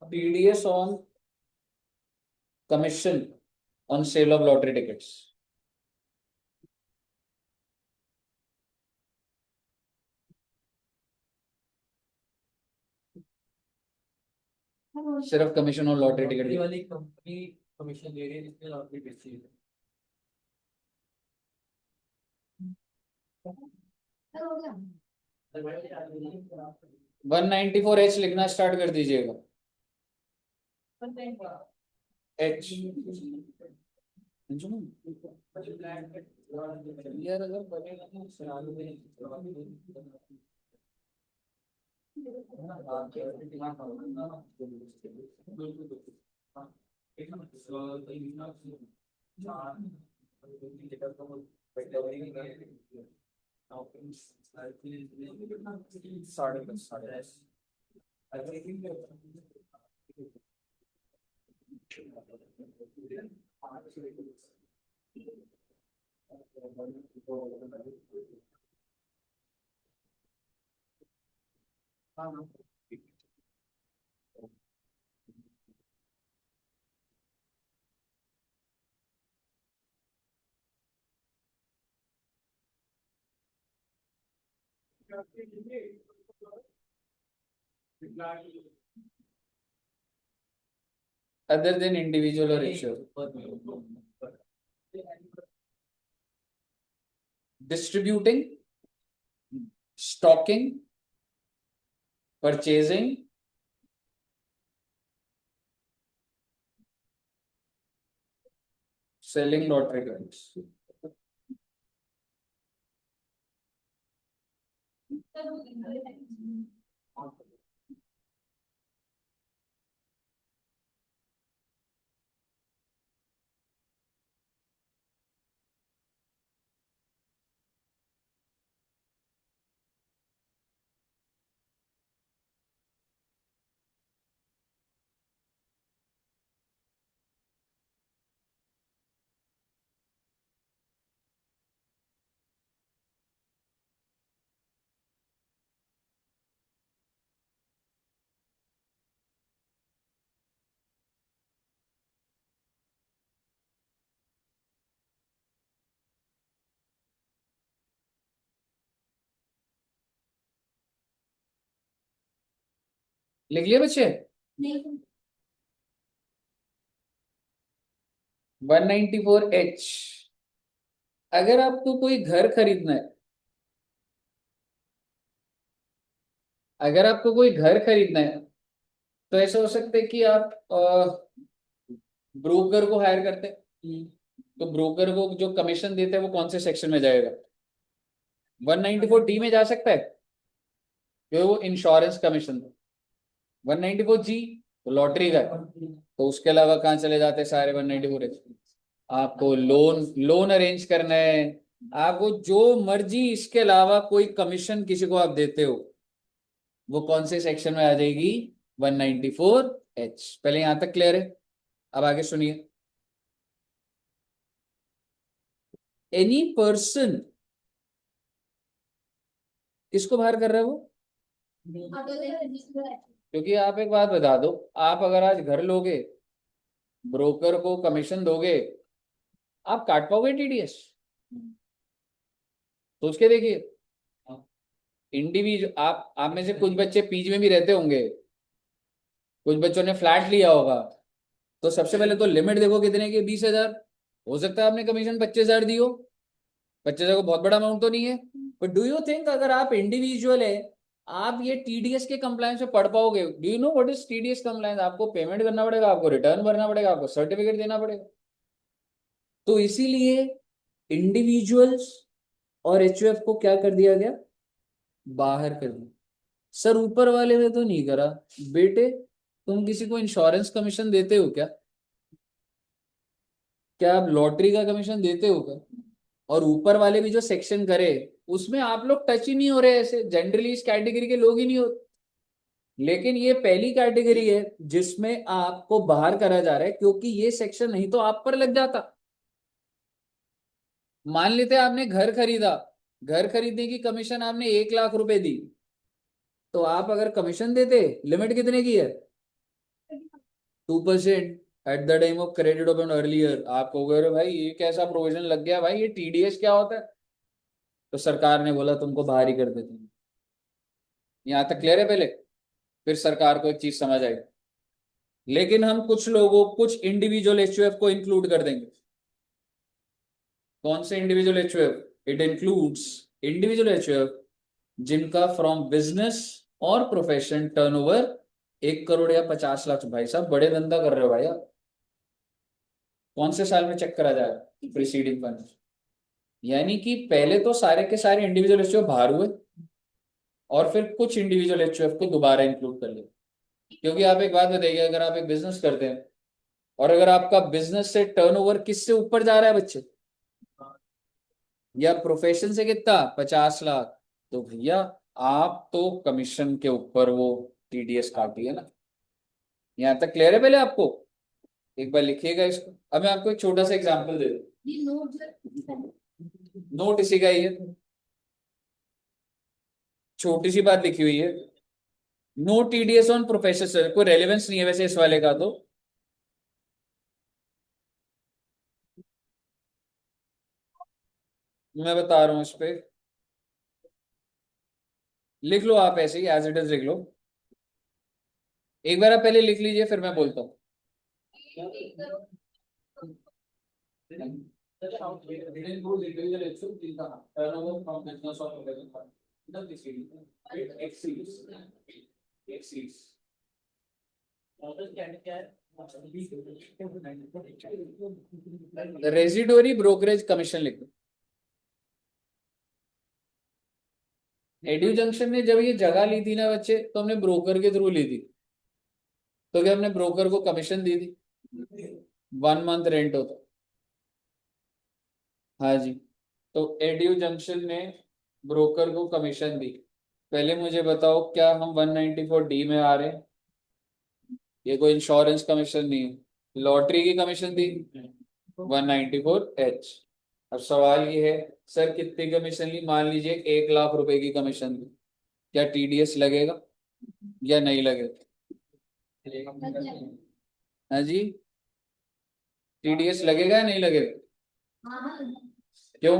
Speaker 1: TDS on commission on sale of lottery tickets. सिर्फ कमीशन और लॉटरी टिकट वाली कंपनी कमीशन ले रही है जिसमें लॉटरी बेची है। 194H लिखना स्टार्ट कर दीजिएगा। एच यार अगर बनेगा तो सुना दो। साढ़े 10। अदर देन इंडिविजुअल और insure, distributing, stocking, purchasing, selling lottery tickets. लिख लिए बच्चे?
Speaker 2: नहीं
Speaker 1: 194H, अगर आपको कोई घर खरीदना है, अगर आपको कोई घर खरीदना है तो ऐसा हो सकता है कि आप ब्रोकर को हायर करते हैं। तो ब्रोकर को जो कमीशन देते हैं वो कौन से सेक्शन में जाएगा? 194D में जा सकता है क्योंकि वो इंश्योरेंस कमीशन। 194G तो लॉटरी का है। तो उसके अलावा कहाँ चले जाते हैं सारे 194H? आपको लोन लोन अरेंज करना है, आपको जो मर्जी इसके अलावा कोई कमीशन किसी को आप देते हो वो कौन से सेक्शन में आ जाएगी? 194H। पहले यहां तक क्लियर है? अब आगे सुनिए। एनी पर्सन, किसको बाहर कर रहा है वो? क्योंकि आप एक बात बता दो, आप अगर आज घर लोगे, ब्रोकर को कमीशन दोगे, आप काट पाओगे टीडीएस? सोच के देखिए। इंडिविजुअल, आप में से कुछ बच्चे पीजी में भी रहते होंगे, कुछ बच्चों ने फ्लैट लिया होगा, तो सबसे पहले तो लिमिट देखो कितने की, 20,000। हो सकता है आपने कमीशन 25,000 दी हो। 25,000 को बहुत बड़ा अमाउंट तो नहीं है, बट डू यू थिंक अगर आप इंडिविजुअल है, आप ये टीडीएस के कंप्लायंस में पढ़ पाओगे? Do you know what is TDS compliance? आपको पेमेंट करना पड़ेगा, आपको रिटर्न भरना पड़ेगा, आपको सर्टिफिकेट देना पड़ेगा। तो इसीलिए इंडिविजुअल्स और एचयूएफ को क्या कर दिया गया? बाहर कर दिया। सर ऊपर वाले ने तो नहीं करा। बेटे तुम किसी को इंश्योरेंस कमीशन देते हो क्या? क्या आप लॉटरी का कमीशन देते हो क्या? और ऊपर वाले भी जो सेक्शन करे उसमें आप लोग टच ही नहीं हो रहे, ऐसे जनरली इस कैटेगरी के लोग ही नहीं होते। लेकिन ये पहली कैटेगरी है जिसमें आपको बाहर करा जा रहा है, क्योंकि ये सेक्शन नहीं तो आप पर लग जाता। मान लेते आपने घर खरीदा, घर खरीदने की कमीशन आपने 1 लाख रुपए दी, तो आप अगर कमीशन देते, लिमिट कितने की है? 2% eight the time of credit open earlier. आप कहोगे अरे भाई ये कैसा प्रोविजन लग गया भाई, ये टीडीएस क्या होता है? तो सरकार ने बोला तुमको बाहर ही कर देते हैं। यहां तक क्लियर है पहले? फिर सरकार को एक चीज समझ आई, लेकिन हम कुछ लोगों, कुछ इंडिविजुअल एचयूएफ को इंक्लूड कर देंगे। कौन से individual HUF? It includes individual HUF जिनका फ्रॉम बिजनेस और प्रोफेशन टर्नओवर 1 करोड़ या 50 लाख। भाई साहब बड़े धंधा कर रहे हो भाई आप। कौन से साल में चेक करा जाएगा? Preceding fund. यानी कि पहले तो सारे के सारे इंडिविजुअल एचयूएफ बाहर हुए, और फिर कुछ इंडिविजुअल एचयूएफ को दोबारा इंक्लूड कर लिया। क्योंकि आप एक बात बताइए, अगर आप एक बिजनेस करते हैं और अगर आपका बिजनेस से टर्नओवर किससे ऊपर जा रहा है बच्चे, या प्रोफेशन से कितना, 50 लाख, तो भैया आप तो कमीशन के ऊपर वो टीडीएस काटिए ना। यहां तक क्लियर है पहले आपको? एक बार लिखिएगा इसको। अब मैं आपको एक छोटा सा एग्जांपल दे दूं। नोट इसी का ही है, छोटी सी बात लिखी हुई है। No TDS on professor. कोई रेलेवेंस नहीं है वैसे इस वाले का, तो मैं बता रहा हूं इस पे। लिख लो आप ऐसे ही एज इट इज लिख लो। एक बार आप पहले लिख लीजिए फिर मैं बोलता हूँ। रेजिडोरी ब्रोकरेज कमीशन लिख दो। एड्यू जंक्शन ने जब ये जगह ली थी ना बच्चे, तो हमने ब्रोकर के थ्रू ली थी। तो क्या हमने ब्रोकर को कमीशन दी थी? 1 मंथ रेंट होता। हाँ जी। तो एड्यू जंक्शन ने ब्रोकर को कमीशन दी। पहले मुझे बताओ क्या हम 194D में आ रहे हैं? ये कोई इंश्योरेंस कमीशन नहीं है। लॉटरी की कमीशन दी 194H। अब सवाल ये है, सर कितनी कमीशन ली? मान लीजिए 1 लाख रुपए की कमीशन दी, क्या टीडीएस लगेगा या नहीं लगेगा? हाँ जी, टीडीएस लगेगा या नहीं लगेगा? क्यों?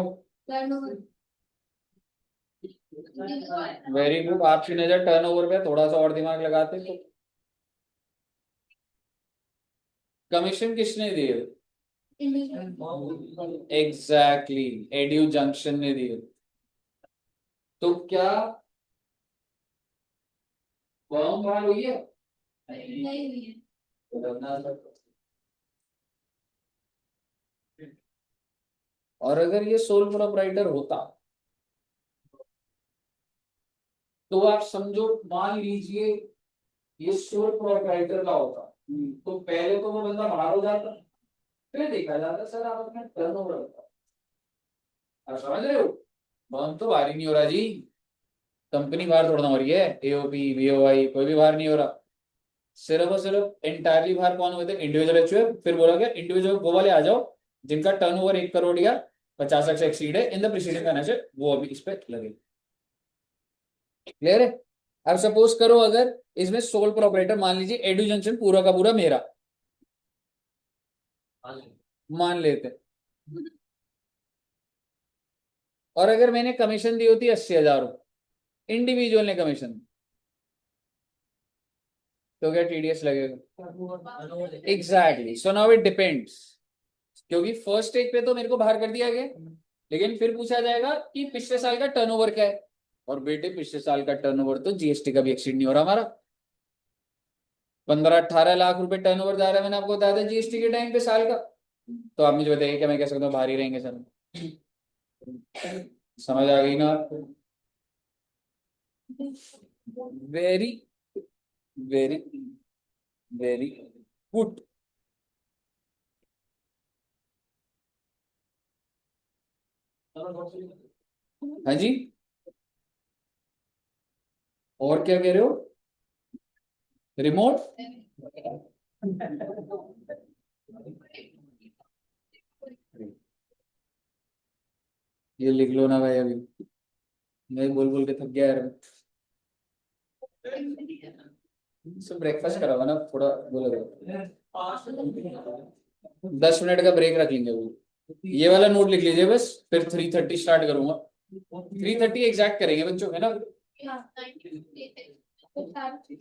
Speaker 1: वेरी गुड, आपकी नजर टर्नओवर पे, थोड़ा सा और दिमाग लगाते तो कमीशन किसने दिए?
Speaker 2: इंडिविजुअल
Speaker 1: एग्जैक्टली, एड्यू जंक्शन ने दिए। तो क्या फर्म बहाल हुई है?
Speaker 2: नहीं हुई है।
Speaker 1: और अगर ये सोल प्रोप्राइटर होता तो आप समझो, मान लीजिए ये सोल प्रोप्राइटर का होता, तो पहले तो वो बंदा बाहर हो जाता, फिर देखा जाता सर आप अपना टर्नओवर होता। आप समझ रहे हो? फर्म तो बाहर ही नहीं हो रहा जी, कंपनी बाहर थोड़ा ना हो रही है, एओपी बीओआई कोई भी बाहर नहीं हो रहा। सिर्फ और सिर्फ इंटायरली बाहर कौन हुए थे? Individual HUF. फिर बोला गया इंडिविजुअल वो वाले आ जाओ जिनका टर्नओवर 1 करोड़ या 50 लाख से एक्सीड है इन द प्रीसीडिंग फाइनेंशियल, वो अभी इस पे लगे। क्लियर है? अब सपोज करो अगर इसमें सोल प्रोपराइटर मान लीजिए एडू जंक्शन पूरा का पूरा मेरा, मान लेते, और अगर मैंने कमीशन दी होती 80,000 इंडिविजुअल ने कमीशन, तो क्या टीडीएस लगेगा? Exactly, so now it depends, क्योंकि फर्स्ट स्टेज पे तो मेरे को बाहर कर दिया गया, लेकिन फिर पूछा जाएगा कि पिछले साल का टर्नओवर क्या है, और बेटे पिछले साल का टर्नओवर तो जीएसटी का भी एक्सीड नहीं हो रहा हमारा, 15-18 लाख रुपए टर्नओवर जा रहा है, मैंने आपको बताया था जीएसटी के टाइम पे साल का। तो आप मुझे बताइए क्या मैं कह सकता हूँ बाहर ही रहेंगे सर? समझ आ गई ना आपको? Very very very good. हाँ जी, और क्या कह रहे हो? रिमोट? ये लिख लो ना भाई, अभी मैं बोल बोल के थक गया यार। सब ब्रेकफास्ट करा हुआ ना, थोड़ा बोला करो। 10 मिनट का ब्रेक रख लेंगे वो। ये वाला नोट लिख लीजिए बस, फिर 3:30 स्टार्ट करूंगा। 3:30 एग्जैक्ट करेंगे बच्चों है ना?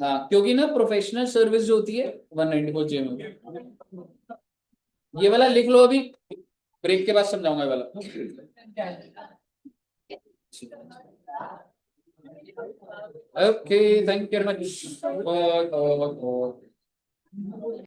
Speaker 1: हाँ, क्योंकि ना प्रोफेशनल सर्विस जो होती है 194 जे में, ये वाला लिख लो अभी, ब्रेक के बाद समझाऊंगा ये वाला। Okay, thank you very much.